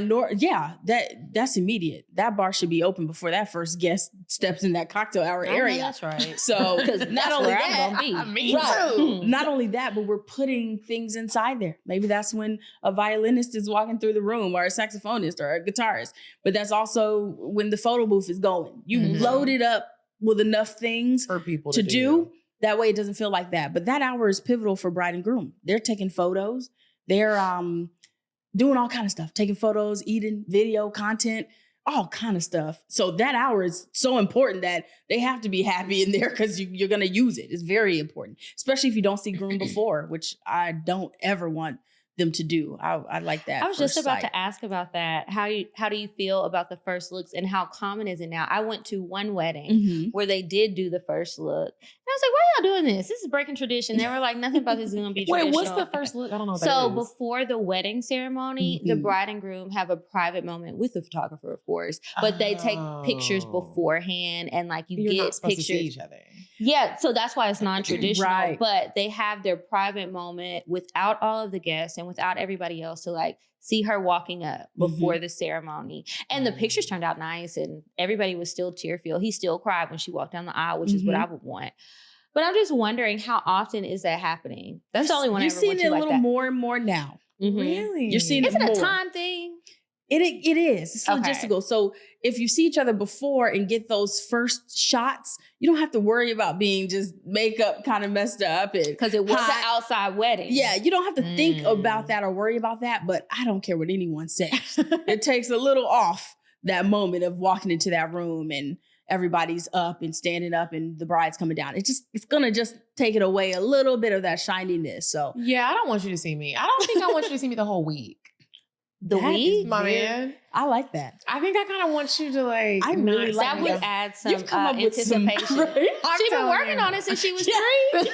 D: that's immediate. That bar should be open before that first guest steps in that cocktail hour area.
B: That's right.
D: So not only that,
C: me too.
D: Not only that, but we're putting things inside there. Maybe that's when a violinist is walking through the room, or a saxophonist, or a guitarist. But that's also when the photo booth is going. You load it up with enough things
C: for people
D: to do. That way it doesn't feel like that. But that hour is pivotal for bride and groom. They're taking photos. They're doing all kind of stuff, taking photos, eating, video, content, all kind of stuff. So that hour is so important that they have to be happy in there, because you're going to use it. It's very important, especially if you don't see groom before, which I don't ever want them to do. I like that.
B: I was just about to ask about that. How do you feel about the first looks, and how common is it now? I went to one wedding where they did do the first look. And I was like, why are y'all doing this? This is breaking tradition. They were like, nothing about this is going to be traditional.
C: Wait, what's the first look? I don't know what that is.
B: So before the wedding ceremony, the bride and groom have a private moment with the photographer, of course, but they take pictures beforehand, and like you're get
C: not supposed
B: pictures.
C: To see each other.
B: Yeah, so that's why it's non-traditional.
D: Right.
B: But they have their private moment without all of the guests and without everybody else to like see her walking up before the ceremony. And the pictures turned out nice, and everybody was still tear-filled. He still cried when she walked down the aisle, which is what I would want. But I'm just wondering, how often is that happening? That's the only one I ever went to.
D: You're seeing it
B: like
D: a little
B: that.
D: more and more now.
C: Really?
D: You're seeing
B: is
D: it more.
B: Is it a time thing?
D: It is. It's logistical. So if you see each other before and get those first shots, you don't have to worry about being just makeup kind of messed up.
B: Because it was an outside wedding.
D: Yeah, you don't have to think about that or worry about that. But I don't care what anyone says. It takes a little off that moment of walking into that room and everybody's up and standing up and the bride's coming down. It's going to just take it away a little bit of that shininess. So
C: yeah, I don't want you to see me. I don't think I want you to see me the whole week.
B: The week?
C: My man.
D: I like that.
C: I think I kind of want you to like.
D: I really like
B: that. Would add some
D: You've come up
B: anticipation.
D: With some
B: She's been working on it since she was 3.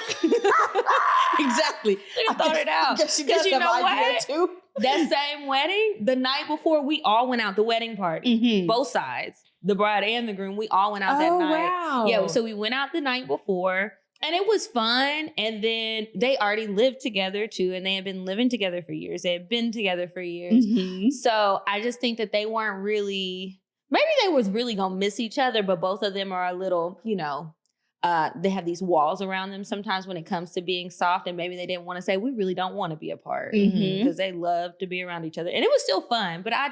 D: Exactly.
B: She thought it out.
D: Because you know what? Too.
B: That same wedding, the night before, we all went out, the wedding party, both sides, the bride and the groom, we all went out that night.
C: Wow.
B: Yeah, so we went out the night before. And it was fun. And then they already lived together too. And they had been living together for years. They had been together for years. So I just think that they weren't really, maybe they was really going to miss each other, but both of them are a little, they have these walls around them sometimes when it comes to being soft. And maybe they didn't want to say, we really don't want to be apart, because they love to be around each other. And it was still fun. But I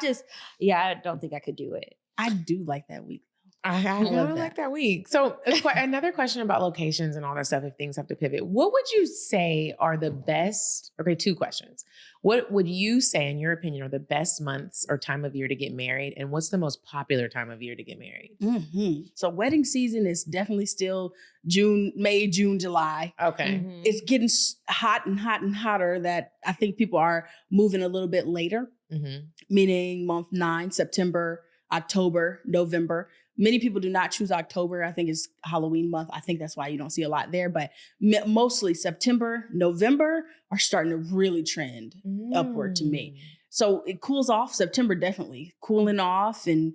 B: don't think I could do it.
D: I do like that week.
C: I love like that week. So another question about locations and all that stuff, if things have to pivot, what would you say are the best, 2 questions. What would you say, in your opinion, are the best months or time of year to get married? And what's the most popular time of year to get married?
D: So wedding season is definitely still May, June, July.
C: Okay.
D: It's getting hot and hotter that I think people are moving a little bit later, meaning month 9, September, October, November. Many people do not choose October. I think it's Halloween month. I think that's why you don't see a lot there. But mostly September, November are starting to really trend upward to me. So it cools off. September definitely cooling off, and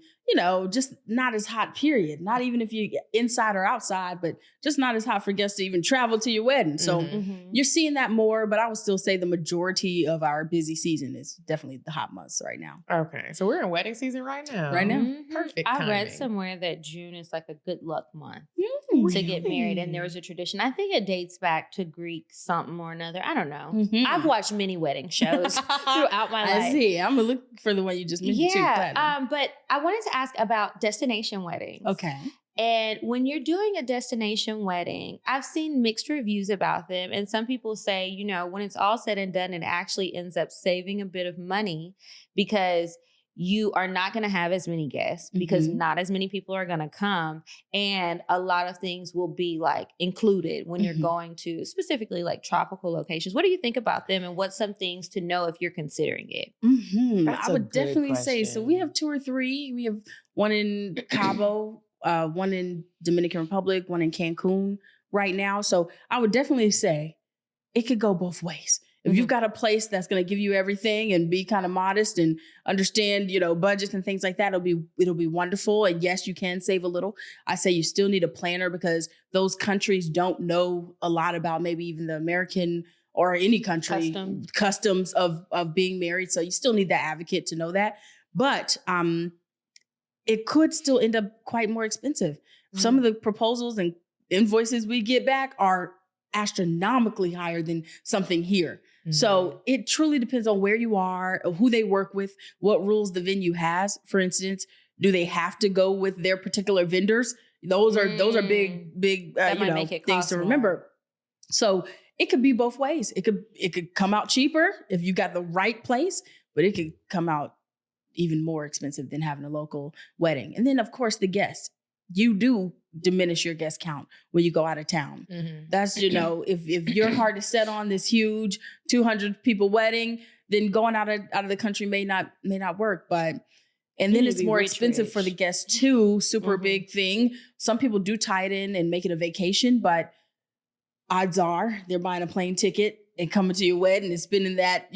D: just not as hot, period. Not even if you inside or outside, but just not as hot for guests to even travel to your wedding. So you're seeing that more, but I would still say the majority of our busy season is definitely the hot months right now.
C: Okay. So we're in wedding season right now.
D: Right now.
C: Perfect
B: I
C: timing.
B: read somewhere that June is like a good luck month. to get married, and there was a tradition. I think it dates back to Greek something or another. I don't know. I've watched many wedding shows throughout my life.
D: I see. I'm gonna look for the one you just mentioned too.
B: But I wanted to ask about destination weddings.
D: Okay.
B: And when you're doing a destination wedding, I've seen mixed reviews about them. And some people say, you know, when it's all said and done, it actually ends up saving a bit of money because you are not going to have as many guests because not as many people are going to come. And a lot of things will be like included when you're going to specifically like tropical locations. What do you think about them? And what's some things to know if you're considering it?
D: I would definitely say, so we have 2 or 3. We have one in Cabo, one in Dominican Republic, one in Cancun right now. So I would definitely say it could go both ways. If you've got a place that's going to give you everything and be kind of modest and understand, you know, budgets and things like that, it'll be wonderful. And yes, you can save a little. I say you still need a planner because those countries don't know a lot about maybe even the American or any country customs of being married. So you still need that advocate to know that. But it could still end up quite more expensive. Some of the proposals and invoices we get back are astronomically higher than something here. So it truly depends on where you are, who they work with, what rules the venue has. For instance, do they have to go with their particular vendors? Those are big things to remember. So it could be both ways. It could come out cheaper if you got the right place, but it could come out even more expensive than having a local wedding. And then of course the guests. You do diminish your guest count when you go out of town. That's, you know, if your heart is set on this huge 200 people wedding, then going out of the country may not work. But and then it's more expensive for the guests too. Super big thing. Some people do tie it in and make it a vacation, but odds are they're buying a plane ticket and coming to your wedding and spending that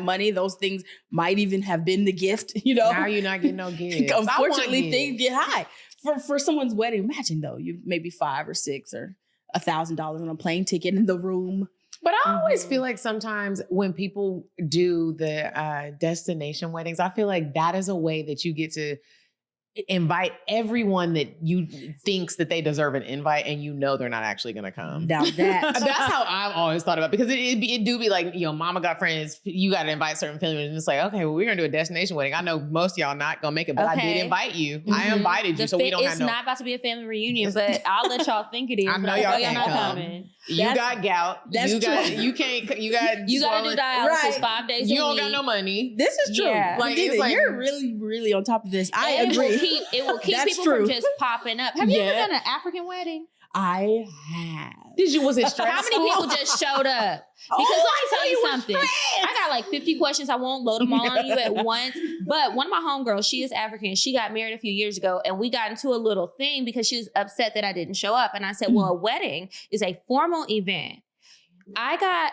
D: money. Those things might even have been the gift, you know.
C: Now you're not getting no gift.
D: Unfortunately, things get high. For someone's wedding, imagine though, you maybe $5 or $6 or $1,000 on a plane ticket in the room.
C: But I always feel like sometimes when people do the destination weddings, I feel like that is a way that you get to invite everyone that you thinks that they deserve an invite, and you know they're not actually going to come.
D: Now that's
C: how I've always thought about it, because it do be like, you know, mama got friends, you got to invite certain family, and it's like, okay, well, we're going to do a destination wedding. I know most of y'all not going to make it, but I did invite you. I invited you, so we don't have no.
B: It's not about to be a family reunion, but I'll let y'all think it is.
C: I know y'all can't come. You got gout. You got to do
B: dialysis 5 days a week.
C: You don't got no money.
D: This is true.
B: Yeah.
D: Like, it's like, you're really, really on top of this. I agree.
B: It will keep people from just popping up. Have you ever done an African wedding?
D: I have.
C: Was it stressful?
B: How many people just showed up? Because let me tell you something. I got like 50 questions. I won't load them all on you at once. But one of my homegirls, she is African. She got married a few years ago, and we got into a little thing because she was upset that I didn't show up. And I said, well, a wedding is a formal event. I got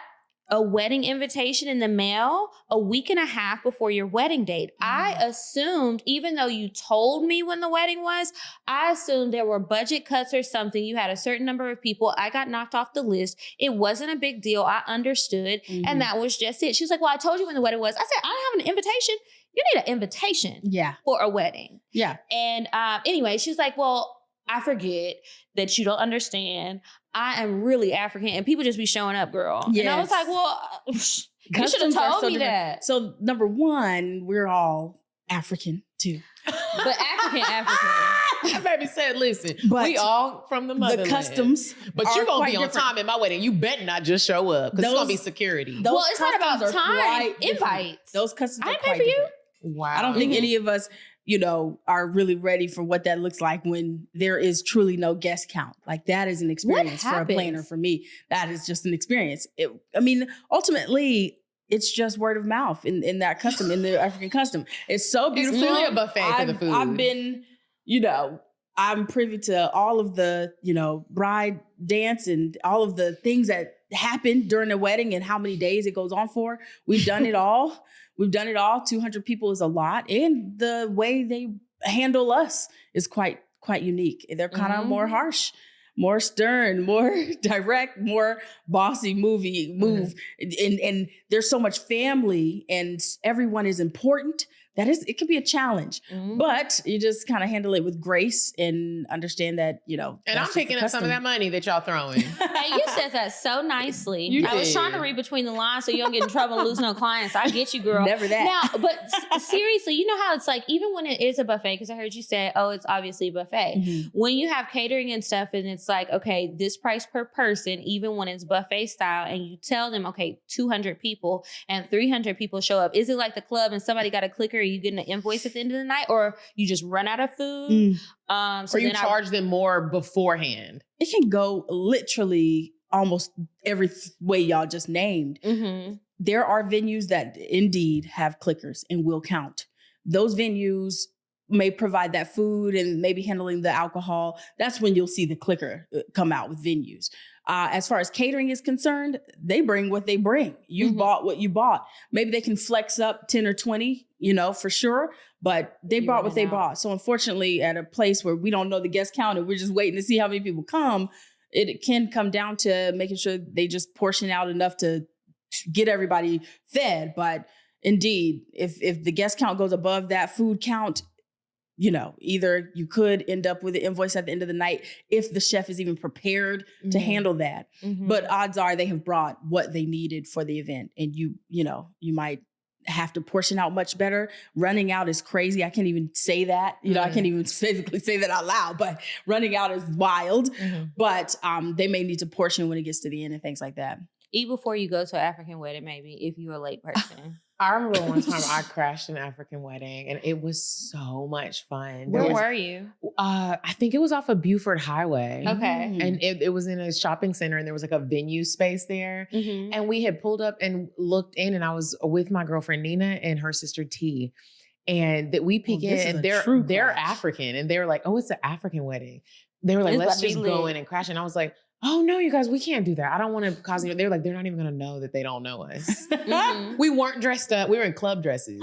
B: a wedding invitation in the mail a week and a half before your wedding date. I assumed, even though you told me when the wedding was, I assumed there were budget cuts or something. You had a certain number of people. I got knocked off the list. It wasn't a big deal. I understood. And that was just it. She was like, well, I told you when the wedding was. I said, I don't have an invitation. You need an invitation for a wedding. Yeah. And anyway, she was like, well, I forget that you don't understand. I am really African, and people just be showing up, girl. Yes. And I was like, well, you should have told me that.
D: So number one, we're all African too.
B: But African.
C: That baby said, listen, we all from the motherland.
D: The customs
C: But you're going to be on time at my wedding. You better not just show up, because it's going to be security.
B: Well, it's not about time. Invites.
D: Those customs
B: I didn't pay for you.
C: Wow.
D: I don't think any of us, you know, are really ready for what that looks like when there is truly no guest count. Like, that is an experience for a planner. For me, that is just an experience. Ultimately, it's just word of mouth in that custom, in the African custom. It's so beautiful.
C: It's really a buffet for the food.
D: I've been, you know, I'm privy to all of the, you know, bride dance and all of the things that happen during the wedding and how many days it goes on for. We've done it all. 200 people is a lot. And the way they handle us is quite unique. They're kind of more harsh, more stern, more direct, more bossy move. And there's so much family, and everyone is important it can be a challenge, but you just kind of handle it with grace and understand that,
C: And I'm picking up some of that money that y'all throwing.
B: Hey, you said that so nicely. I was trying to read between the lines so you don't get in trouble and lose no clients. I get you, girl.
D: Never that.
B: Now, but seriously, you know how it's like, even when it is a buffet, because I heard you say, oh, it's obviously a buffet. When you have catering and stuff and it's like, okay, this price per person, even when it's buffet style, and you tell them, okay, 200 people and 300 people show up. Is it like the club and somebody got a clicker? You getting an invoice at the end of the night, or you just run out of food?
C: So or you charge them more beforehand?
D: It can go literally almost every way y'all just named. There are venues that indeed have clickers and will count. Those venues may provide that food and maybe handling the alcohol. That's when you'll see the clicker come out with venues. As far as catering is concerned, they bring what they bring. You bought what you bought. Maybe they can flex up 10 or 20, for sure, but they bought what they bought. So unfortunately, at a place where we don't know the guest count and we're just waiting to see how many people come, it can come down to making sure they just portion out enough to get everybody fed. But indeed, if the guest count goes above that food count, either you could end up with an invoice at the end of the night if the chef is even prepared to handle that. But odds are they have brought what they needed for the event. And you might have to portion out much better. Running out is crazy. I can't even say that. I can't even physically say that out loud, but running out is wild. But they may need to portion when it gets to the end and things like that.
B: Eat before you go to an African wedding, maybe, if you're a late person.
C: I remember one time I crashed an African wedding and it was so much fun.
B: Where were you?
C: I think it was off of Buford Highway.
B: Okay.
C: And it was in a shopping center and there was like a venue space there. And we had pulled up and looked in, and I was with my girlfriend Nina and her sister T. And that we peek in and they're African, and they were like, oh, it's an African wedding. They were like, let's just go in and crash. And I was like, oh no, you guys, we can't do that. I don't want to cause you. They're like, they're not even going to know that they don't know us. We weren't dressed up. We were in club dresses.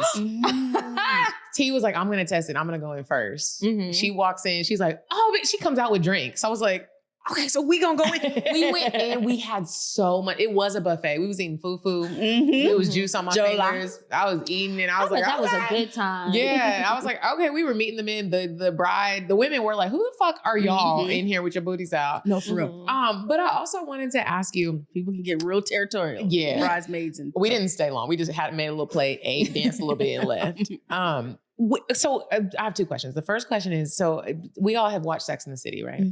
C: T was like, I'm going to test it. I'm going to go in first. She walks in. She's like, oh, but she comes out with drinks. I was like, okay, so we gonna go in. We went and we had so much. It was a buffet. We was eating fufu. It was juice on my fingers. I was eating and I was like,
B: that was a good time.
C: Yeah. I was like, okay, we were meeting the men. The bride, the women were like, who the fuck are y'all in here with your booties out?
D: No, for real.
C: But I also wanted to ask you.
D: People can get real territorial.
C: Yeah.
D: Bridesmaids and
C: we didn't stay long. We just had made a little play, ate, danced a little bit and left. So I have two questions. The first question is, so we all have watched Sex and the City, right?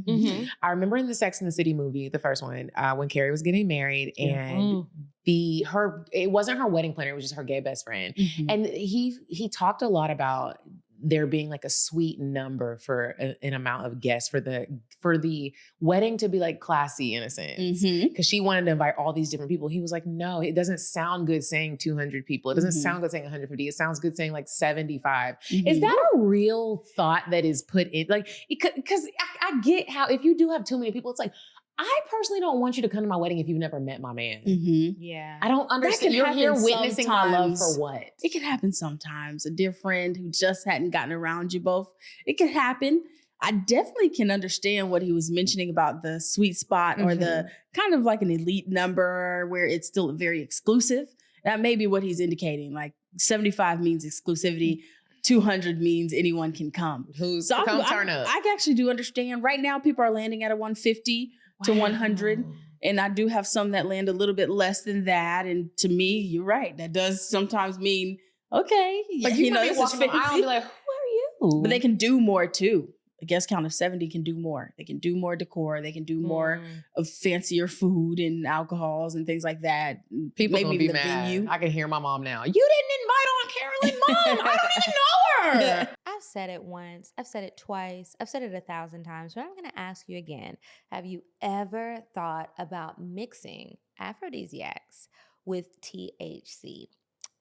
C: I remember in the Sex and the City movie, the first one, when Carrie was getting married and it wasn't her wedding planner, it was just her gay best friend. And he talked a lot about there being like a sweet number for an amount of guests for the wedding to be like classy in a sense. Because she wanted to invite all these different people. He was like, no, it doesn't sound good saying 200 people. It doesn't sound good saying 150. It sounds good saying like 75. Is that a real thought that is put in? Like, because I get how if you do have too many people, it's like, I personally don't want you to come to my wedding if you've never met my man.
B: Yeah.
C: I don't understand. You're here witnessing my love for what?
D: It can happen sometimes. A dear friend who just hadn't gotten around you both. It can happen. I definitely can understand what he was mentioning about the sweet spot or the kind of like an elite number where it's still very exclusive. That may be what he's indicating. Like 75 means exclusivity. 200 means anyone can come.
C: Who's come turn up?
D: I actually do understand. Right now, people are landing at a 150 to 100. And I do have some that land a little bit less than that. And to me, you're right. That does sometimes mean, okay.
C: Like you know, this is fancy. I'll be like, who are you?
D: But they can do more too. A guest count of 70 can do more. They can do more decor. They can do more of fancier food and alcohols and things like that.
C: People maybe be mad. Venue. I can hear my mom now. You didn't invite on Carolyn, Mom. I don't even know her.
B: I've said it once. I've said it twice. I've said it 1,000 times. But I'm going to ask you again. Have you ever thought about mixing aphrodisiacs with THC?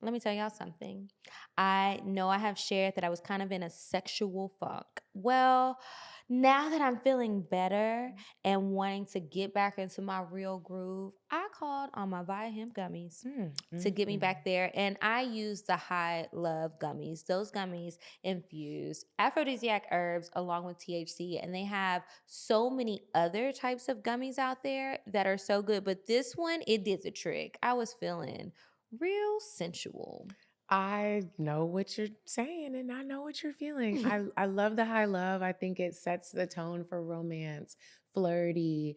B: Let me tell y'all something. I know I have shared that I was kind of in a sexual funk. Well, now that I'm feeling better and wanting to get back into my real groove, I called on my Via Hemp gummies to get me back there. And I used the High Love gummies. Those gummies infuse aphrodisiac herbs along with THC. And they have so many other types of gummies out there that are so good. But this one, it did the trick. I was feeling real sensual.
C: I know what you're saying and I know what you're feeling. I love the high love. I think it sets the tone for romance, flirty,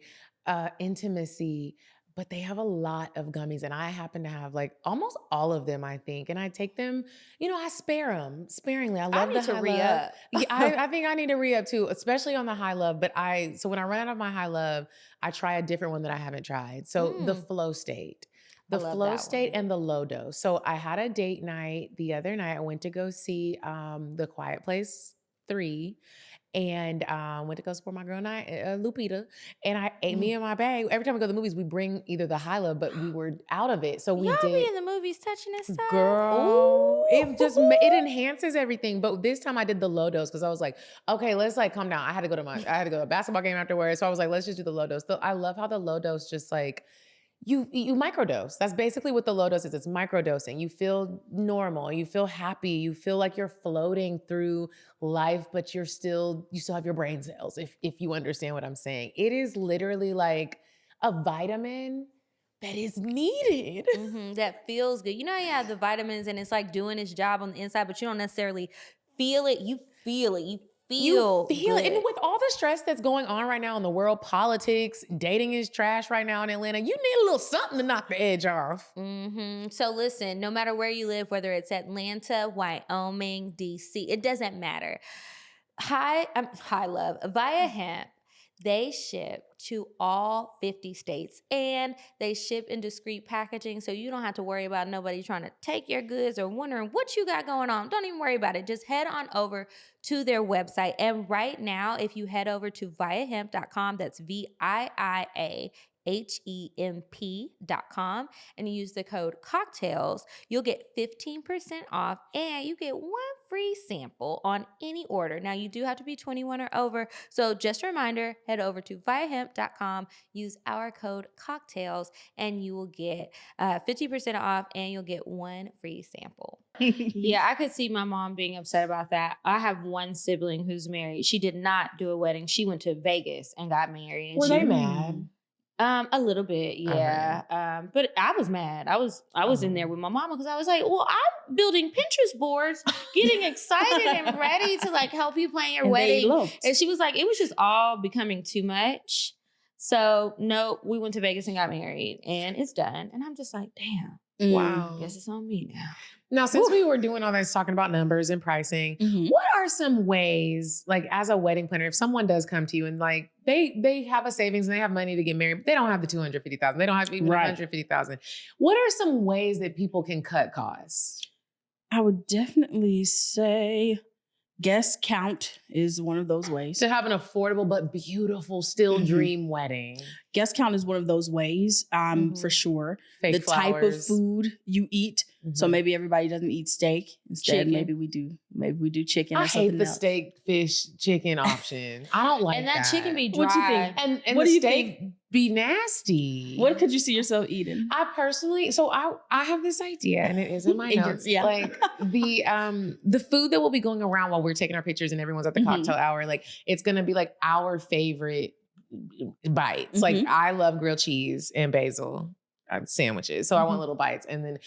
C: intimacy. But they have a lot of gummies, and I happen to have like almost all of them, I think. And I take them, I spare them sparingly. I love the high love. Yeah, I think I need to re-up too, especially on the high love. But so when I run out of my high love, I try a different one that I haven't tried. So the flow state. The flow state and the low dose. So I had a date night the other night. I went to go see The Quiet Place 3 and went to go support my girl Lupita. And I ate me and my bag. Every time we go to the movies, we bring either the high love, but we were out of it. So we
B: Y'all
C: did.
B: be in the movies touching this stuff?
C: Girl, it enhances everything. But this time I did the low dose because I was like, okay, let's like calm down. I had to go to a basketball game afterwards. So I was like, let's just do the low dose. I love how the low dose just like, you microdose. That's basically what the low dose is. It's microdosing. You feel normal. You feel happy. You feel like you're floating through life, but you still have your brain cells, if you understand what I'm saying. It is literally like a vitamin that is needed.
B: That feels good. You have the vitamins and it's like doing its job on the inside, but you don't necessarily feel it. You feel it. You feel it.
C: And with all the stress that's going on right now in the world, politics, dating is trash right now in Atlanta, you need a little something to knock the edge off.
B: So listen, no matter where you live, whether it's Atlanta, Wyoming, DC, it doesn't matter. High love, via hemp, they ship to all 50 states and they ship in discreet packaging, so you don't have to worry about nobody trying to take your goods or wondering what you got going on. Don't even worry about it. Just head on over to their website. And right now, if you head over to viiahemp.com, that's VIIAHEMP.com, and you use the code Cocktales, you'll get 15% off and you get one free sample on any order. Now, you do have to be 21 or over, so just a reminder, head over to viiahemp.com, use our code Cocktales, and you will get 50% off and you'll get one free sample. Yeah, I could see my mom being upset about that. I have one sibling who's married. She did not do a wedding. She went to Vegas and got married.
C: Were they mad?
B: A little bit, yeah. But I was mad. I was in there with my mama because I was like, well, I'm building Pinterest boards, getting excited and ready to like help you plan your wedding. And she was like, it was just all becoming too much. So no, we went to Vegas and got married and it's done. And I'm just like, damn.
C: Wow.
B: Guess it's on me now.
C: Now, since we were doing all this talking about numbers and pricing, what are some ways, like as a wedding planner, if someone does come to you and like they have a savings and they have money to get married, but they don't have the $250,000, they don't have even $150,000. What are some ways that people can cut costs?
D: I would definitely say guest count is one of those ways.
C: To have an affordable but beautiful, still dream wedding.
D: Guest count is one of those ways, for sure.
C: Fake
D: the
C: flowers.
D: Type of food you eat. So maybe everybody doesn't eat steak. Instead, maybe we do chicken or something else.
C: I hate the steak, fish, chicken option. I don't like that.
B: And that chicken be dry.
D: What do you think?
C: And
D: what
C: the
D: do you
C: steak
D: think?
C: Be nasty.
D: What could you see yourself eating?
C: I personally, I have this idea, and it is in my notes.
D: Yeah.
C: Like the food that will be going around while we're taking our pictures and everyone's at the cocktail hour, like it's gonna be like our favorite bites. Like I love grilled cheese and basil sandwiches, so I want little bites. And then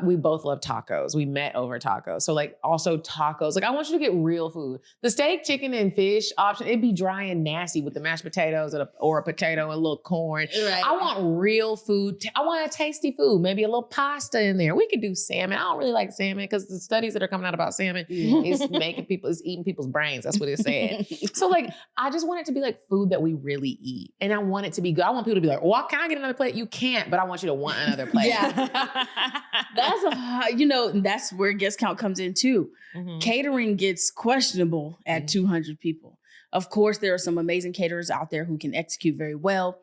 C: we both love tacos. We met over tacos, so like also tacos. Like I want you to get real food. The steak, chicken, and fish option, it'd be dry and nasty with the mashed potatoes or a potato and a little corn. Right. I want real food. I want a tasty food. Maybe a little pasta in there. We could do salmon. I don't really like salmon because the studies that are coming out about salmon is eating people's brains. That's what it said. So like I just want it to be like food that we really eat, and I want it to be good. I want people to be like, "Well, can I get another plate?" You can't, but I want you to want another plate.
B: Yeah.
D: That's where guest count comes in too. Catering gets questionable at 200 people. Of course, there are some amazing caterers out there who can execute very well.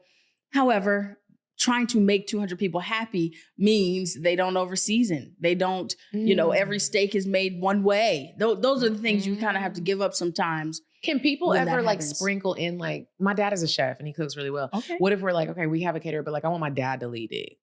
D: However, trying to make 200 people happy means they don't overseason. They don't, every steak is made one way. Those are the things you kind of have to give up sometimes.
C: Can people ever like sprinkle in like, my dad is a chef and he cooks really well. Okay. What if we're like, okay, we have a caterer, but like I want my dad to lead it.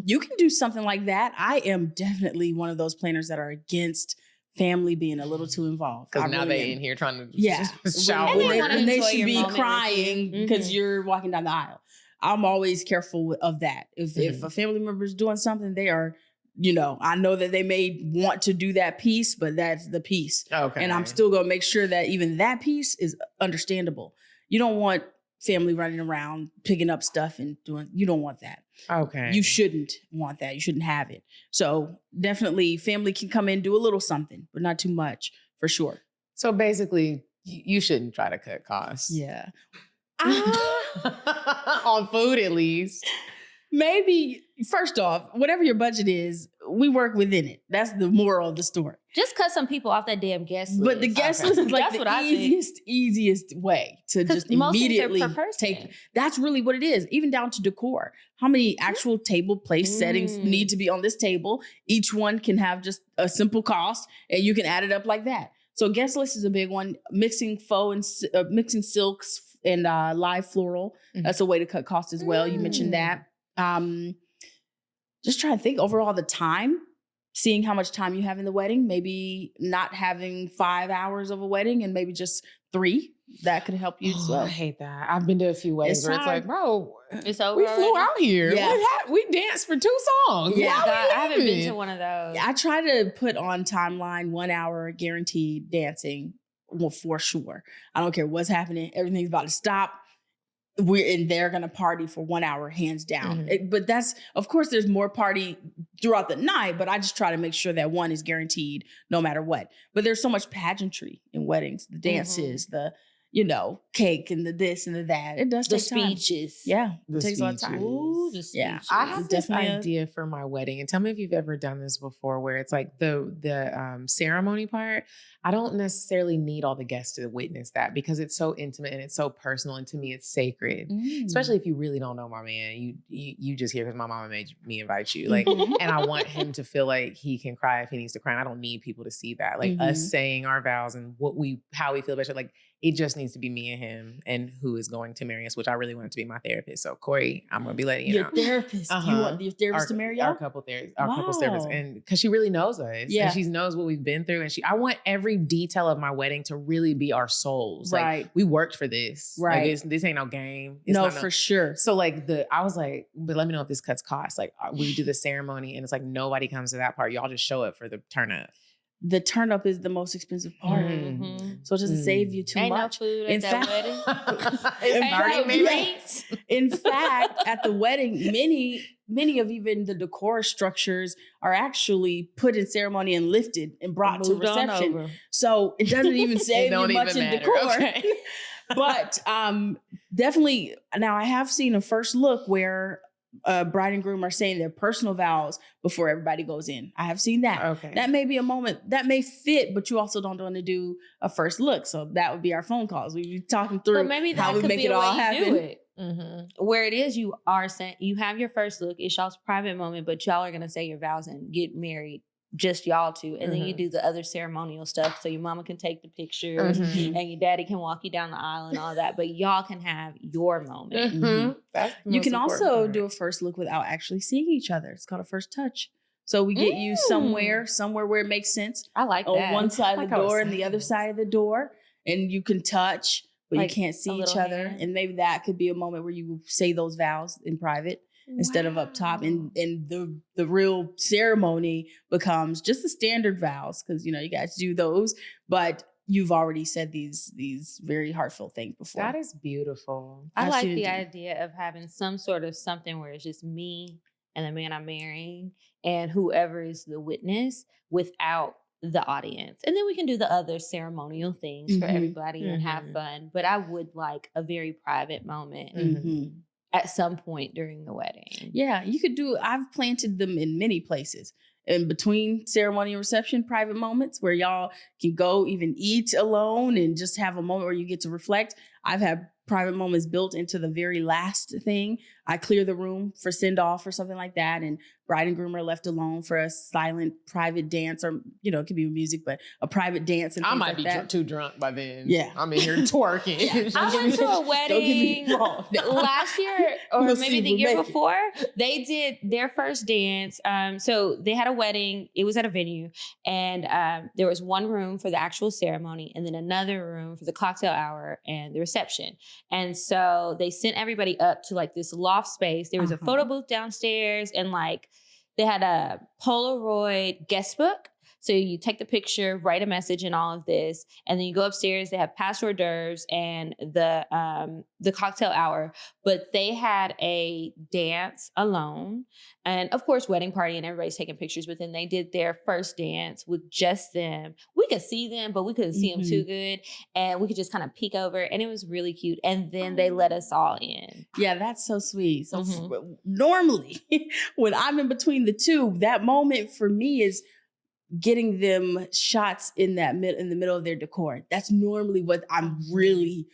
D: You can do something like that. I am definitely one of those planners that are against family being a little too involved.
C: Because now they in here trying to
B: shout.
D: And they should be crying because you're walking down the aisle. I'm always careful of that. If a family member is doing something, they are I know that they may want to do that piece, but that's the piece.
C: Okay.
D: And I'm still going to make sure that even that piece is understandable. You don't want family running around, picking up stuff and you don't want that.
C: Okay.
D: You shouldn't want that. You shouldn't have it. So definitely family can come in, do a little something, but not too much for sure.
C: So basically you shouldn't try to cut costs.
D: Yeah.
C: On food at least.
D: Maybe, first off, whatever your budget is, we work within it. That's the moral of the story.
B: Just cut some people off that damn guest list.
D: But the guest list is like the easiest way to just immediately take. That's really what it is, even down to decor. How many actual table place settings need to be on this table? Each one can have just a simple cost, and you can add it up like that. So guest list is a big one. Mixing faux and mixing silks and live floral. That's a way to cut costs as well. You mentioned that. Just trying to think overall the time, seeing how much time you have in the wedding, maybe not having 5 hours of a wedding and maybe just 3. That could help you as well.
C: I hate that. I've been to a few weddings where it's like, bro,
B: it's over.
C: We flew out here.
D: Yeah.
C: We danced for 2 songs.
D: Yeah,
B: I haven't been to one of those.
D: I try to put on timeline 1 hour guaranteed dancing. Well, for sure. I don't care what's happening. Everything's about to stop. They're going to party for 1 hour, hands down. But that's, of course, there's more party throughout the night, but I just try to make sure that one is guaranteed no matter what. But there's so much pageantry in weddings, the dances, the, cake and the this and the that. It does take time.
B: Speeches.
D: Yeah. It takes a lot of time.
B: Ooh, the speeches.
D: Yeah.
C: I have this idea for my wedding, and tell me if you've ever done this before, where it's like the ceremony part. I don't necessarily need all the guests to witness that because it's so intimate and it's so personal, and to me it's sacred. Especially if you really don't know my man, you just here because my mama made me invite you, like, and I want him to feel like he can cry if he needs to cry. And I don't need people to see that, like us saying our vows and how we feel about it. Like, it just needs to be me and him, and who is going to marry us, which I really want it to be my therapist. So Cori, I'm going to be letting you know.
D: Your therapist. You want your therapist to marry you?
C: Our couple's therapist. And because she really knows us.
D: Yeah.
C: And she knows what we've been through. And I want every detail of my wedding to really be our souls.
D: Right.
C: Like, we worked for this.
D: Right.
C: Like, this ain't no game.
D: For sure.
C: So like I was like, but let me know if this cuts costs. Like, we do the ceremony and it's like nobody comes to that part. Y'all just show up for the turn up.
D: The turn up is the most expensive part. So it doesn't save you too much.
B: No food at that
D: wedding. In fact, at the wedding, many of even the decor structures are actually put in ceremony and lifted and brought to reception. So it doesn't even save you much in decor. Okay. But definitely, now I have seen a first look where bride and groom are saying their personal vows before everybody goes in. I have seen that.
C: Okay.
D: That may be a moment that may fit, but you also don't want to do a first look. So that would be our phone calls. We'd be talking through how we make it all happen.
B: Where it is, you are saying you have your first look, it's y'all's private moment, but y'all are going to say your vows and get married. Just y'all two. And then you do the other ceremonial stuff. So your mama can take the pictures and your daddy can walk you down the aisle and all that. But y'all can have your moment.
D: You can also do a first look without actually seeing each other. It's called a first touch. So we get you somewhere where it makes sense.
B: I like that.
D: On one side of the door and the other side of the door. And you can touch, but you can't see each other. And maybe that could be a moment where you say those vows in private. Instead of up top, and the real ceremony becomes just the standard vows, because you guys do those, but you've already said these very heartfelt things before.
C: That is beautiful.
B: I like the idea of having some sort of something where it's just me and the man I'm marrying and whoever is the witness without the audience. And then we can do the other ceremonial things for everybody and have fun. But I would like a very private moment. At some point during the wedding.
D: Yeah, you could I've planted them in many places. In between ceremony and reception, private moments where y'all can go even eat alone and just have a moment where you get to reflect. I've had private moments built into the very last thing. I clear the room for send off or something like that. And bride and groom are left alone for a silent private dance, or, it could be music, but a private dance. And
C: I might
D: like
C: be too drunk by then.
D: Yeah.
C: I'm in here twerking.
B: I went to a wedding last year or maybe the year before. They did their first dance. So they had a wedding. It was at a venue. And there was one room for the actual ceremony and then another room for the cocktail hour and the reception. And so they sent everybody up to like this loft space. There was a photo booth downstairs and like They had a Polaroid guest book. So you take the picture, write a message and all of this, and then you go upstairs. They have past hors d'oeuvres and the cocktail hour. But they had a dance alone, and of course, wedding party, and everybody's taking pictures. But then they did their first dance with just them. We could see them, but we couldn't see them too good, and we could just kind of peek over, and it was really cute. And then they let us all in.
D: Yeah, that's so sweet. So normally, when I'm in between the two, that moment for me is getting them shots in the middle of their decor. That's normally what I'm really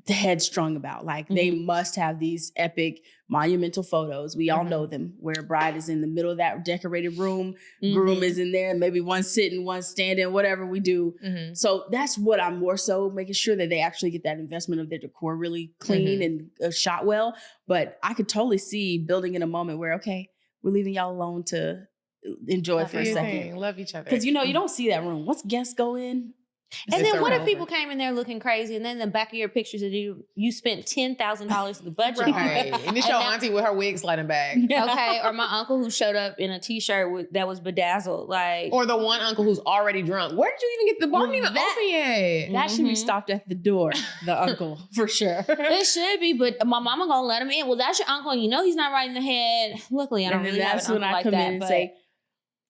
D: headstrong about. Like they must have these epic monumental photos. We all know them, where bride is in the middle of that decorated room, groom is in there, maybe one sitting, one standing, whatever we do. So that's what I'm more so making sure that they actually get that investment of their decor really clean and shot well. But I could totally see building in a moment where, okay, we're leaving y'all alone to enjoy it for a second.
C: Love each other.
D: Because, you don't see that room. Once guests go in.
B: And then what if people came in there looking crazy, and then in the back of your pictures that you spent $10,000 of the budget on.
C: Right. And it's your auntie with her wig sliding back.
B: Okay. Or my uncle who showed up in a t-shirt that was bedazzled.
C: Or the one uncle who's already drunk. Where did you even get the bar? Even open yet?
D: That should be stopped at the door, the uncle, for sure.
B: It should be, but my mama gonna let him in. Well, that's your uncle, and he's not right in the head. Luckily, I don't really have an uncle like that. That's when I come in and say,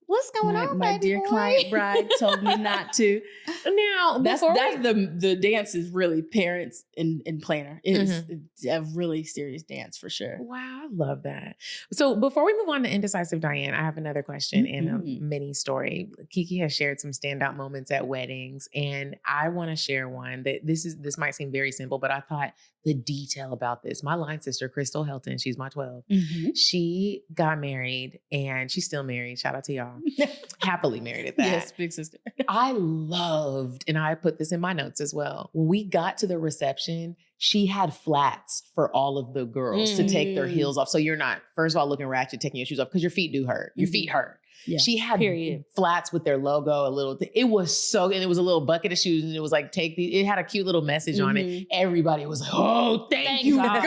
B: what's going on,
D: my
B: baby
D: dear
B: boy?
D: Client bride told me not to.
C: Now,
D: that's the dance is really parents and planner. It's a really serious dance for sure.
C: Wow, I love that. So before we move on to Indecisive Diane, I have another question and a mini story. Kiki has shared some standout moments at weddings, and I want to share one that this might seem very simple, but I thought the detail about this. My line sister, Crystal Helton, she's my 12. She got married, and she's still married. Shout out to y'all. Happily married at that.
D: Yes, big sister.
C: I loved, and I put this in my notes as well, when we got to the reception, she had flats for all of the girls to take their heels off. So you're not, first of all, looking ratchet, taking your shoes off, because your feet do hurt. Your feet hurt. Yeah. She had flats with their logo, a little thing. It was so, and it was a little bucket of shoes, and it was like, it had a cute little message on it. Everybody was like, oh, thank you, God.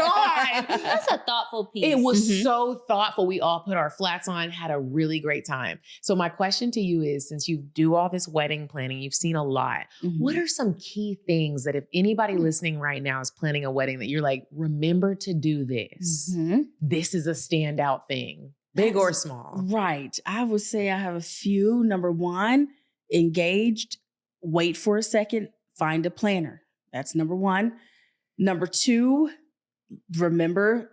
B: That's a thoughtful piece.
C: It was so thoughtful. We all put our flats on, had a really great time. So my question to you is, since you do all this wedding planning, you've seen a lot, what are some key things that if anybody listening right now is planning a wedding that you're like, remember to do this? This is a standout thing. Big or small.
D: Right. I would say I have a few. Number one, engaged, wait for a second, find a planner. That's number one. Number two, remember,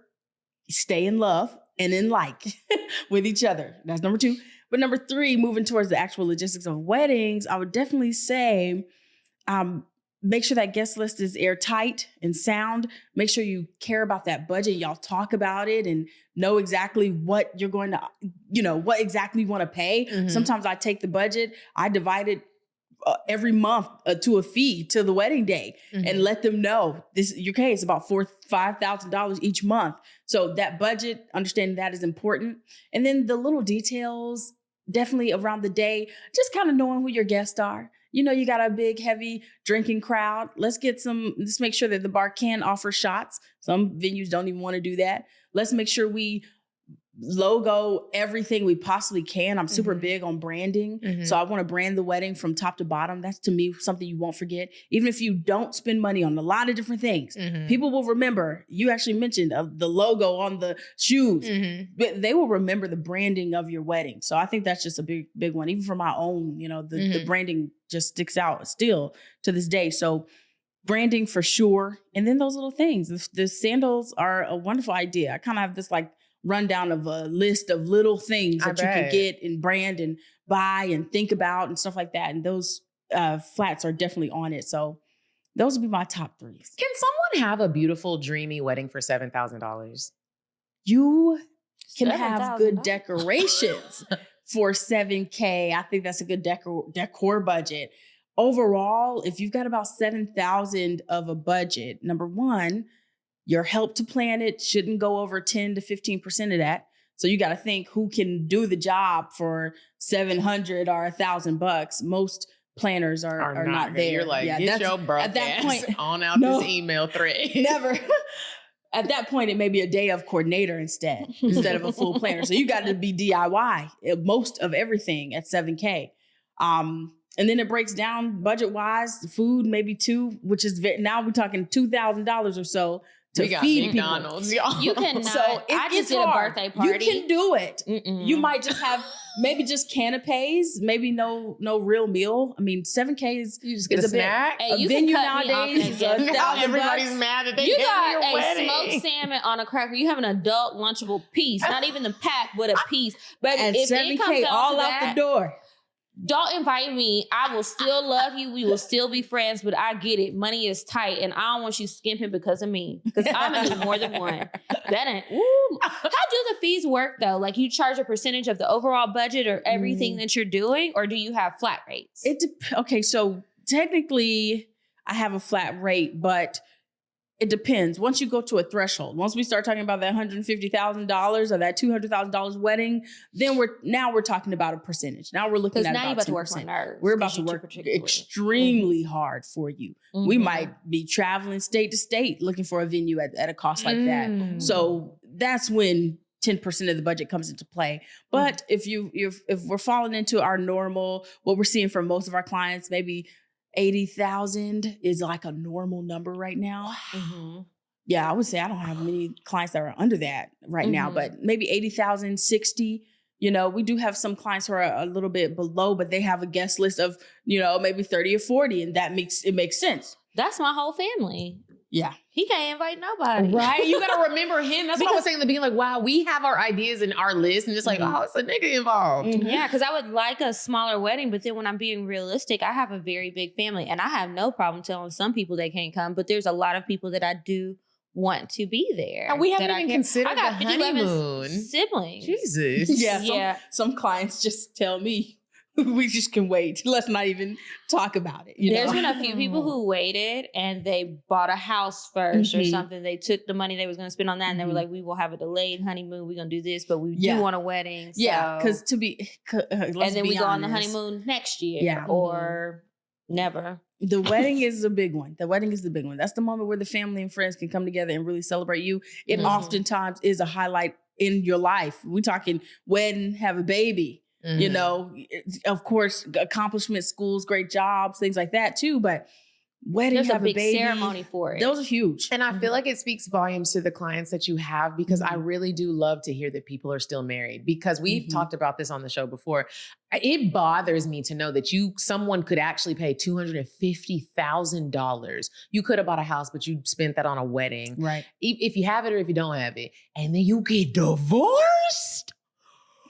D: stay in love and in like with each other. That's number two. But number three, moving towards the actual logistics of weddings, I would definitely say, make sure that guest list is airtight and sound. Make sure you care about that budget. Y'all talk about it and know exactly what you're going to, what exactly you want to pay. Sometimes I take the budget, I divide it every month to a fee to the wedding day and let them know this, your case about $5,000 each month. So that budget, understanding that is important. And then the little details, definitely around the day, just kind of knowing who your guests are. You got a big, heavy drinking crowd. Let's make sure that the bar can offer shots. Some venues don't even want to do that. Let's make sure we logo everything we possibly can. I'm super big on branding. So I want to brand the wedding from top to bottom. That's, to me, something you won't forget. Even if you don't spend money on a lot of different things, people will remember. You actually mentioned the logo on the shoes, but they will remember the branding of your wedding. So I think that's just a big, big one. Even for my own, the branding just sticks out still to this day. So branding for sure. And then those little things, the sandals are a wonderful idea. I kind of have this rundown of a list of little things that you can get and brand and buy and think about and stuff like that. And those flats are definitely on it. So those would be my top threes.
C: Can someone have a beautiful, dreamy wedding for $7,000?
D: You can have good decorations for $7,000. I think that's a good decor budget. Overall, if you've got about $7,000 of a budget, number one, your help to plan it shouldn't go over 10 to 15% of that. So you got to think who can do the job for $700 or $1,000. Most planners are not there.
C: You're like, get your broke ass on out this email thread.
D: Never. at that point, it may be a day of coordinator instead of a full planner. So you got to be DIY most of everything at $7K. And then it breaks down budget-wise, the food, maybe $2,000, which is now we're talking $2,000 or so to feed
C: McDonald's,
D: people.
C: y'all.
B: You cannot.
D: So
B: I just did a birthday party.
D: You can do it.
B: Mm-mm.
D: You might just have maybe just canapes, maybe no real meal. I mean, $7K is
C: you just get a snack.
B: Hey,
D: a venue nowadays is
C: Now everybody's mad that they
B: you
C: gave
B: got
C: me a wedding.
B: smoked salmon on a cracker. You have an adult lunchable piece, not even the pack, but a piece. But
D: and
B: if it comes
D: $7K
B: down
D: all
B: to
D: out
B: that,
D: the door.
B: don't invite me. I will still love you. We will still be friends, but I get it. Money is tight, and I don't want you skimping because of me. Because I'm gonna do more than one. That ain't. Ooh. How do the fees work though? Like you charge a percentage of the overall budget or everything that you're doing, or do you have flat rates?
D: Okay, so technically, I have a flat rate, but it depends. Once you go to a threshold, once we start talking about that $150,000 or that $200,000 wedding, then we're talking about a percentage. Now we're looking at
B: now
D: about
B: you're about
D: 10%.
B: to work my nerves.
D: We're about to work extremely hard for you. We might be traveling state to state looking for a venue at a cost like that. So that's when 10% of the budget comes into play. But if we're falling into our normal, what we're seeing from most of our clients, maybe 80,000 is like a normal number right now. Yeah, I would say I don't have many clients that are under that right now, but maybe 80,000, 60. You know, we do have some clients who are a little bit below, but they have a guest list of, maybe 30 or 40, and that makes sense.
B: That's my whole family.
D: Yeah.
B: He can't invite nobody.
C: Right? You got to remember him. That's what I was saying in the beginning. Like, wow, we have our ideas in our list and just like, oh, it's a nigga involved.
B: Yeah, because I would like a smaller wedding, but then when I'm being realistic, I have a very big family and I have no problem telling some people they can't come, but there's a lot of people that I do want to be there.
C: And we haven't even considered
B: I got
C: the honeymoon.
B: siblings.
C: Jesus.
D: Yeah. Some clients just tell me, we just can wait. Let's not even talk about it.
B: There's been a few people who waited and they bought a house first or something. They took the money they was going to spend on that and they were like, we will have a delayed honeymoon. We're going to do this, but we do want a wedding. So.
D: Yeah, because
B: and then we go on the honeymoon next year or never.
D: The wedding is a big one. That's the moment where the family and friends can come together and really celebrate you. It oftentimes is a highlight in your life. We're talking wedding, have a baby. Of course, accomplishments, schools, great jobs, things like that too. But wedding,
B: there's
D: have
B: a big
D: baby,
B: ceremony for it.
D: Those are huge.
C: And I feel like it speaks volumes to the clients that you have because I really do love to hear that people are still married because we've talked about this on the show before. It bothers me to know that someone could actually pay $250,000. You could have bought a house, but you spent that on a wedding.
D: Right.
C: If you have it or if you don't have it. And then you get divorced.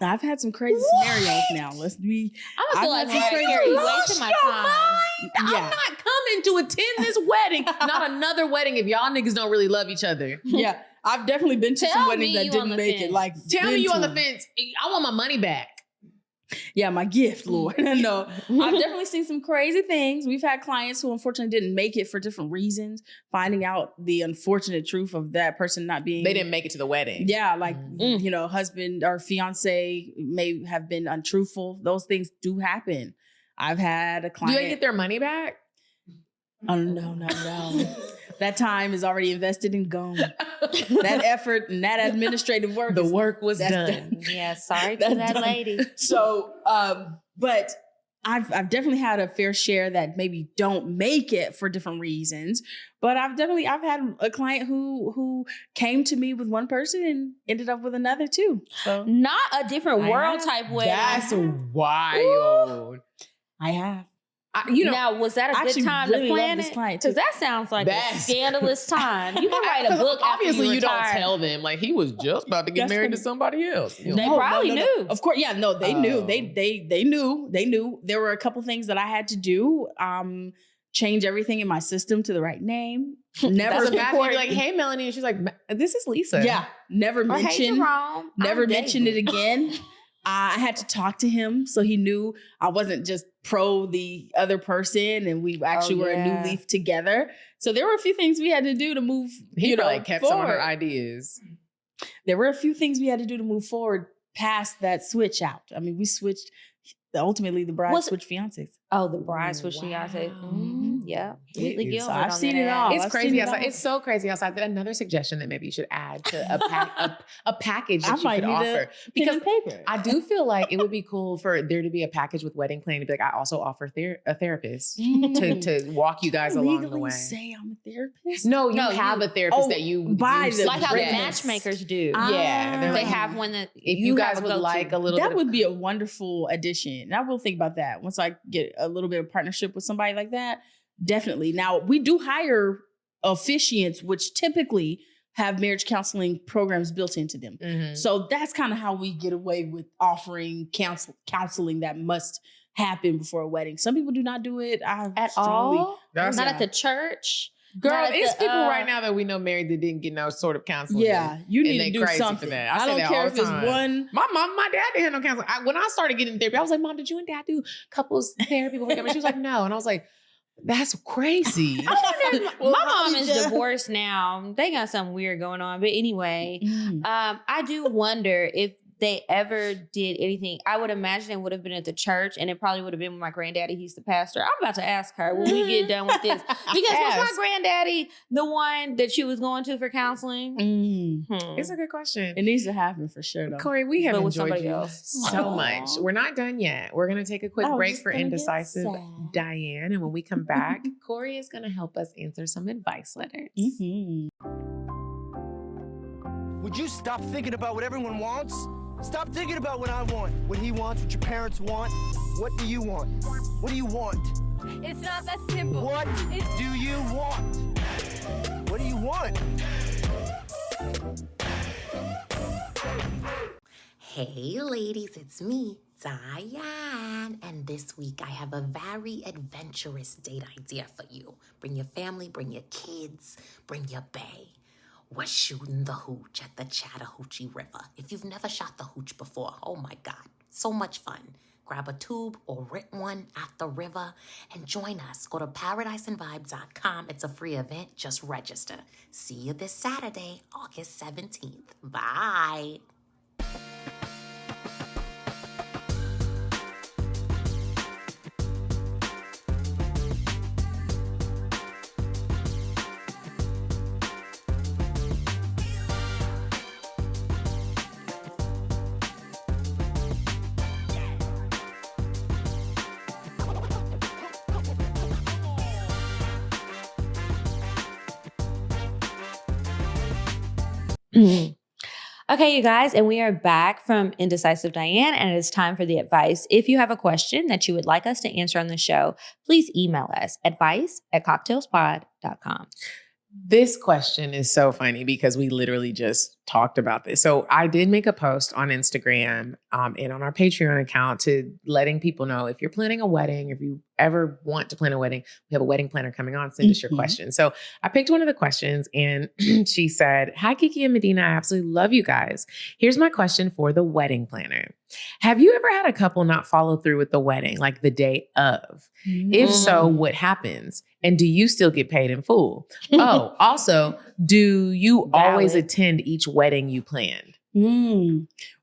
D: I've had some crazy scenarios now.
B: I'm wasting my time.
C: I'm not coming to attend this wedding. Not another wedding if y'all niggas don't really love each other.
D: Yeah, I've definitely been to some weddings that didn't make it. Like,
C: tell me you on the fence. I want my money back.
D: Yeah, my gift, Lord. No, I've definitely seen some crazy things. We've had clients who unfortunately didn't make it for different reasons, finding out the unfortunate truth of that person not being...
C: They didn't make it to the wedding.
D: Yeah, like, husband or fiance may have been untruthful. Those things do happen. I've had a client...
C: Do they get their money back?
D: Oh, no. That time is already invested and gone. That effort and that administrative work.
C: The work was done.
B: Yeah, sorry to that lady.
D: So, but I've definitely had a fair share that maybe don't make it for different reasons. But I've had a client who came to me with one person and ended up with another too. So
B: not a different world type wedding.
C: That's wild.
B: Ooh.
D: I have.
B: Now, was that a good time to plan it? Because that sounds like a scandalous time. You can write a book after
C: obviously you don't
B: retire.
C: tell them like he was just about to get married to somebody else.
B: They probably knew.
D: Of course, yeah. No, they knew. They knew. There were a couple things that I had to do. Change everything in my system to the right name. Never
C: report. Like, hey, Melanie, and she's like, this is Lisa.
D: Yeah. Never mention.
B: Hey, Jerome.
D: Never mention it again. I had to talk to him so he knew I wasn't just pro the other person and we actually were a new leaf together. So there were a few things we had to do to move,
C: he kept
D: forward.
C: some of her ideas.
D: There were a few things we had to do to move forward past that switch out. I mean, we switched, ultimately the bride switched fiancés.
B: Oh, the bride switched fiancés. Yeah. Whitley Gilbert.
D: So I've seen it all.
C: It's
D: I've
C: crazy
D: seen it
C: outside.
D: all.
C: It's so crazy outside. That another suggestion that maybe you should add to a package that you could offer. Because I do feel like it would be cool for there to be a package with wedding planning. To be like, I also offer a therapist to walk you guys along the way.
D: Say I'm a therapist?
C: No, you have a therapist that you
D: buy them.
B: Like how the matchmakers do.
C: Yeah.
B: They have one that
C: if you guys would like a little
D: that
C: bit
D: would be a wonderful addition. And I will think about that once I get a little bit of partnership with somebody like that. Definitely. Now, we do hire officiants, which typically have marriage counseling programs built into them. Mm-hmm. So that's kind of how we get away with offering counseling that must happen before a wedding. Some people do not do it
B: at all. Not at the church.
C: Girl, it's people right now that we know married that didn't get no sort of counseling.
D: Yeah, you need to do something.
C: For that.
D: I don't care if it's one.
C: My mom, my dad didn't have no counseling. When I started getting therapy, I was like, Mom, did you and Dad do couples therapy before we got married? She was like, no. And I was like, that's crazy.
B: My mom is divorced now. They got something weird going on. But anyway, I do wonder if they ever did anything. I would imagine it would have been at the church, and it probably would have been with my granddaddy. He's the pastor. I'm about to ask her when we get done with this. Because was my granddaddy the one that she was going to for counseling?
C: It's a good question.
D: It needs to happen for sure, though.
C: Cori, we have enjoyed you so much. We're not done yet. We're going to take a quick break for Indecisive Diane. And when we come back, Cori is going to help us answer some advice letters.
G: Would you stop thinking about what everyone wants? Stop thinking about what I want, what he wants, what your parents want. What do you want? What do you want?
H: It's not that simple.
G: What do you want? What do you want?
I: Hey ladies, it's me, Diane. And this week I have a very adventurous date idea for you. Bring your family, bring your kids, bring your bae. We're shooting the hooch at the Chattahoochee River. If you've never shot the hooch before, oh my God, so much fun. Grab a tube or rent one at the river and join us. Go to paradiseandvibes.com. It's a free event. Just register. See you this Saturday, August 17th. Bye.
B: Okay, you guys, and we are back from Indecisive Diane, and it is time for the advice. If you have a question that you would like us to answer on the show, please email us, advice@cocktalespod.com.
C: This question is so funny because we literally just talked about this. So I did make a post on Instagram and on our Patreon account to letting people know if you're planning a wedding, if you ever want to plan a wedding, we have a wedding planner coming on, send us your questions. So I picked one of the questions and she said, "Hi, Kiki and Medina. I absolutely love you guys. Here's my question for the wedding planner. Have you ever had a couple not follow through with the wedding, like the day of? If so, what happens? And do you still get paid in full? Oh, also, do you always attend each wedding you planned?"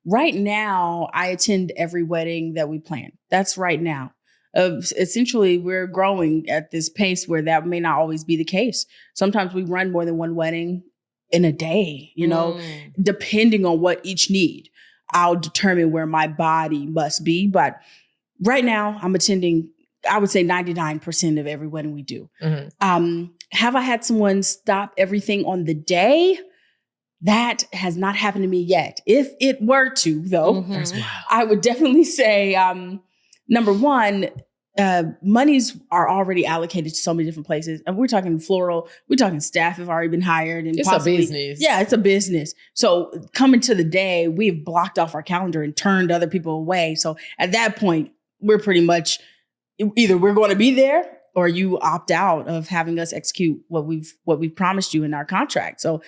D: Right now, I attend every wedding that we plan. That's right now. Essentially, we're growing at this pace where that may not always be the case. Sometimes we run more than one wedding in a day, you know, depending on what each need. I'll determine where my body must be. But right now, I'm attending, I would say 99% of every wedding we do. Have I had someone stop everything on the day? That has not happened to me yet. If it were to, though, I would definitely say, number one, monies are already allocated to so many different places. And we're talking floral, we're talking staff have already been hired. And
C: it's a business.
D: Yeah, it's a business. So coming to the day, we've blocked off our calendar and turned other people away. So at that point, we're pretty much either we're going to be there or you opt out of having us execute what we've promised you in our contract. So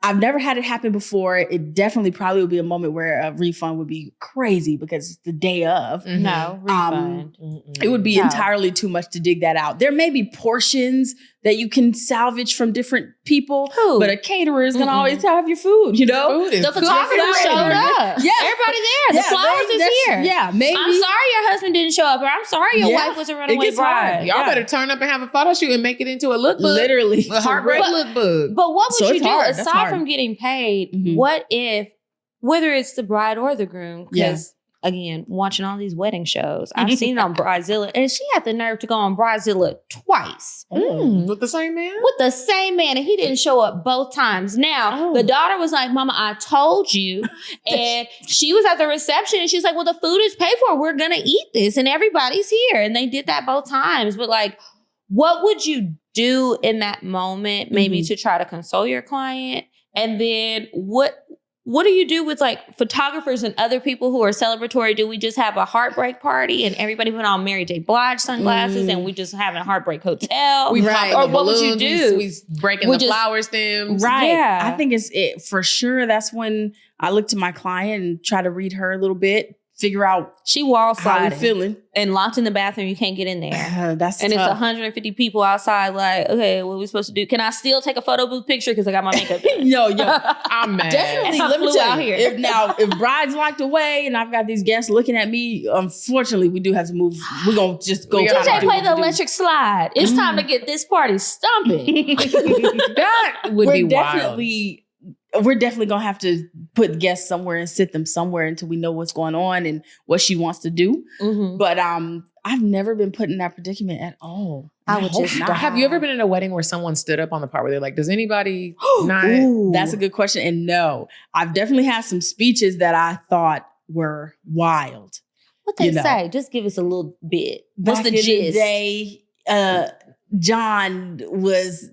D: I've never had it happen before. It definitely probably would be a moment where a refund would be crazy because it's the day of.
B: No, refund.
D: It would be entirely too much to dig that out. There may be portions that you can salvage from different people.
B: Who?
D: But a caterer is gonna always have your food, you know?
C: Food is
B: The photographer showed up.
D: Yeah.
B: Everybody there. The flowers is here.
D: Yeah, maybe.
B: I'm sorry your husband didn't show up, or I'm sorry your wife was a runaway bride.
C: Y'all better turn up and have a photo shoot and make it into a lookbook.
D: Literally.
C: A heartbreak lookbook.
B: But what would you do
D: hard.
B: aside from getting paid? What if, whether it's the bride or the groom, because again, watching all these wedding shows, I've seen it on Bridezilla, and she had the nerve to go on Bridezilla twice.
C: With the same man?
B: With the same man, and he didn't show up both times. Now, the daughter was like, Mama, I told you. And she was at the reception, and she's like, well, the food is paid for. We're going to eat this, and everybody's here. And they did that both times. But like, what would you do in that moment, maybe to try to console your client? And then what do you do with like photographers and other people who are celebratory? Do we just have a heartbreak party and everybody put on Mary J. Blige sunglasses and we just have a heartbreak hotel?
C: Or what would you do? We breaking the
B: just,
C: flower stems.
D: Right.
B: Yeah.
D: I think it's for sure. That's when I look to my client and try to read her a little bit, figure out
B: she wall
D: how I'm
B: sliding
D: feeling.
B: and locked in the bathroom. You can't get in there.
D: That's
B: and
D: tough.
B: it's 150 people outside. Like, okay, what are we supposed to do? Can I still take a photo booth picture because I got my makeup?
D: Yo,
C: I'm mad.
D: definitely. Let me tell you. If bride's locked away and I've got these guests looking at me, unfortunately, we do have to move. We're gonna just go.
B: DJ, play the electric slide. It's time to get this party stumping.
C: That would be wild.
D: We're definitely going to have to put guests somewhere and sit them somewhere until we know what's going on and what she wants to do. But I've never been put in that predicament at all.
B: I would just not.
C: Have you ever been in a wedding where someone stood up on the part where they're like, does anybody not?
D: Ooh, that's a good question. And no, I've definitely had some speeches that I thought were wild.
B: What they say? Just give us a little bit. What's the
D: gist?
B: gist?
D: The day, John was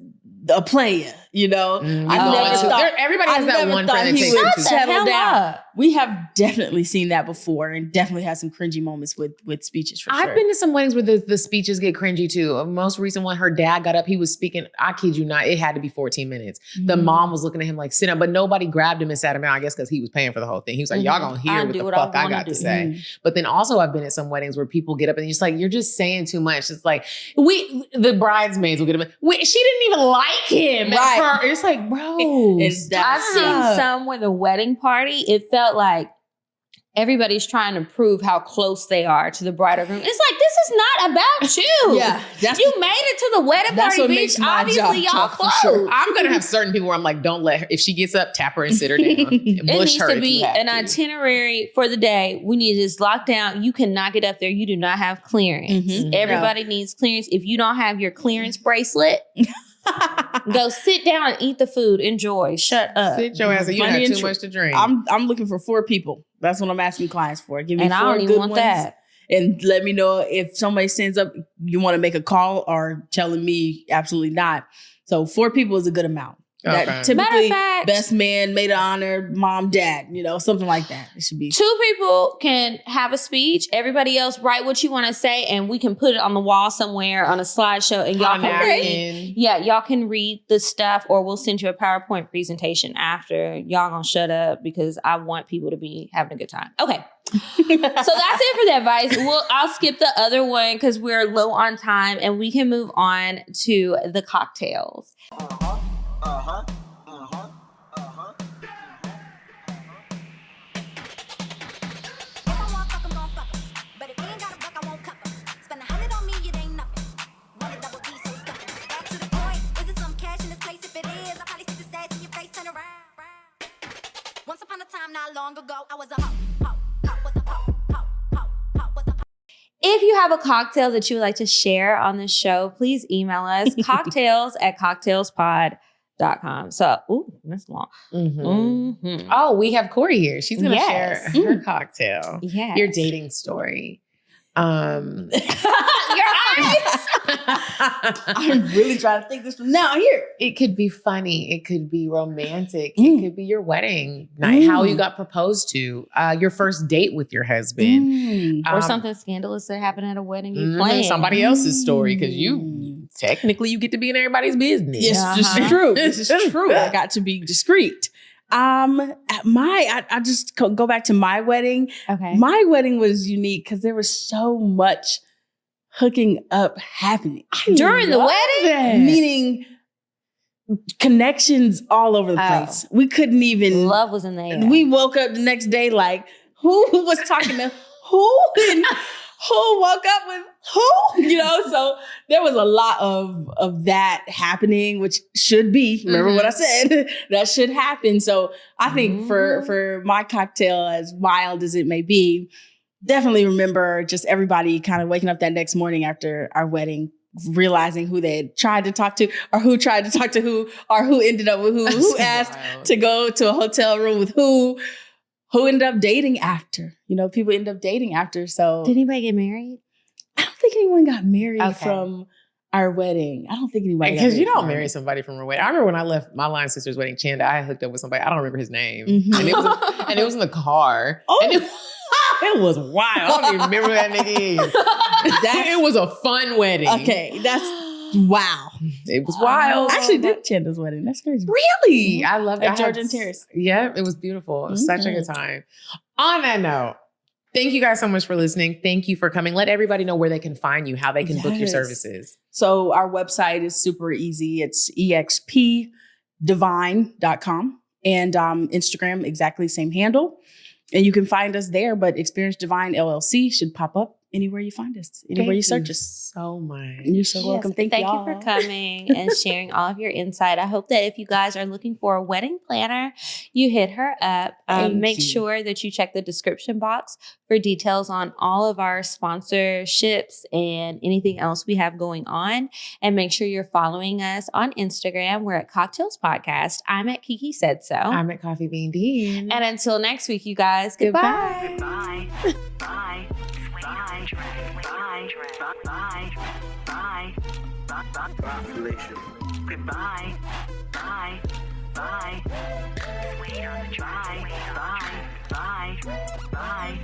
D: a player, you know.
C: Everybody has that one friend that takes it to
D: settle down. We have definitely seen that before, and definitely had some cringy moments with speeches. For sure,
C: I've been to some weddings where the speeches get cringy too. A most recent one, her dad got up, he was speaking. I kid you not, it had to be 14 minutes. The mom was looking at him like, sit down, but nobody grabbed him and sat him down. I guess because he was paying for the whole thing. He was like, y'all gonna hear what the fuck I got to say. But then also, I've been at some weddings where people get up and it's like, you're just saying too much. It's like the bridesmaids will get up. She didn't even like him. Right. It's like, bro.
B: I've seen some with a wedding party. It felt like everybody's trying to prove how close they are to the bride or groom. It's like, this is not about you. You made it to the wedding party, bitch. Obviously, y'all close.
C: Sure. I'm going to have certain people where I'm like, don't let her, if she gets up, tap her and sit her down.
B: It needs to be an itinerary for the day. We need to just lock down. You cannot get up there. You do not have clearance. Everybody needs clearance. If you don't have your clearance bracelet, go sit down and eat the food. Enjoy. Shut up.
C: Sit your ass. You have too much to drink.
D: I'm looking for 4 people. That's what I'm asking clients for. Give me 4
B: I don't even want
D: ones,
B: that.
D: and let me know if somebody sends up. You want to make a call or telling me absolutely not. So 4 people is a good amount.
C: Okay.
D: That typically,
B: Matter of fact,
D: best man, maid of honor, mom, dad, something like that. It should be
B: 2 people can have a speech. Everybody else write what you want to say, and we can put it on the wall somewhere on a slideshow, and y'all can read. Yeah, y'all can read the stuff, or we'll send you a PowerPoint presentation after. Y'all gonna shut up because I want people to be having a good time. Okay. So that's it for the advice. I'll skip the other one because we're low on time, and we can move on to the cocktails.
J: Once upon a time, not long ago, I was a hoe.
B: If you have a cocktail that you would like to share on the show, please email us cocktails@cocktailspod.com. So, that's long.
C: Oh, we have Cori here. She's going to share her cocktail.
B: Yes.
C: Your dating story.
B: Your eyes.
D: I'm really trying to think this from now here.
C: It could be funny. It could be romantic. It could be your wedding night, how you got proposed to, your first date with your husband.
B: Or something scandalous that happened at a wedding you planned.
C: Somebody else's story, because you technically you get to be in everybody's business.
D: Yes, this is true. This is true. I got to be discreet. I just go back to my wedding.
B: Okay.
D: My wedding was unique because there was so much hooking up happening
B: during the wedding?
D: Meaning connections all over the place. We couldn't even.
B: Love was in the air.
D: We woke up the next day like, who was talking to who? And who woke up with who? You know, so there was a lot of that happening, which should be, remember what I said, that should happen. So I think for my cocktail, as wild as it may be, definitely remember just everybody kind of waking up that next morning after our wedding, realizing who they had tried to talk to, or who tried to talk to who, or who ended up with who asked to go to a hotel room with who ended up dating after. You know, people end up dating after. So
B: did anybody get married?
D: I don't think anyone got married from our wedding. I don't think anybody got married.
C: Because you don't marry somebody from a wedding. I remember when I left my line sister's wedding, Chanda, I hooked up with somebody. I don't remember his name. And it was in the car. Oh. And it was wild. I don't even remember who that nigga is. It was a fun wedding.
D: Okay, that's wow.
C: It was wild.
D: I actually did Chanda's wedding. That's crazy.
C: Really? I loved it.
D: At Georgian Terrace.
C: Yeah, it was beautiful. It was such a good time. On that note, thank you guys so much for listening. Thank you for coming. Let everybody know where they can find you, how they can book your services.
D: So our website is super easy. It's expdivine.com, and Instagram, exactly same handle. And you can find us there, but Experience Divine LLC should pop up anywhere you find us, anywhere you search us.
C: So much.
D: You're so welcome. Thank
B: you for coming and sharing all of your insight. I hope that if you guys are looking for a wedding planner, you hit her up. Make sure that you check the description box for details on all of our sponsorships and anything else we have going on. And make sure you're following us on Instagram. We're at Cocktales Podcast. I'm at Kiki Said So.
C: I'm at Coffee Bean Dean.
B: And until next week, you guys, goodbye.
J: Goodbye. Bye. Bye. Bye. Bye. Bye. Goodbye. Bye. Bye. Sweet on the dry. Bye. Bye. Bye.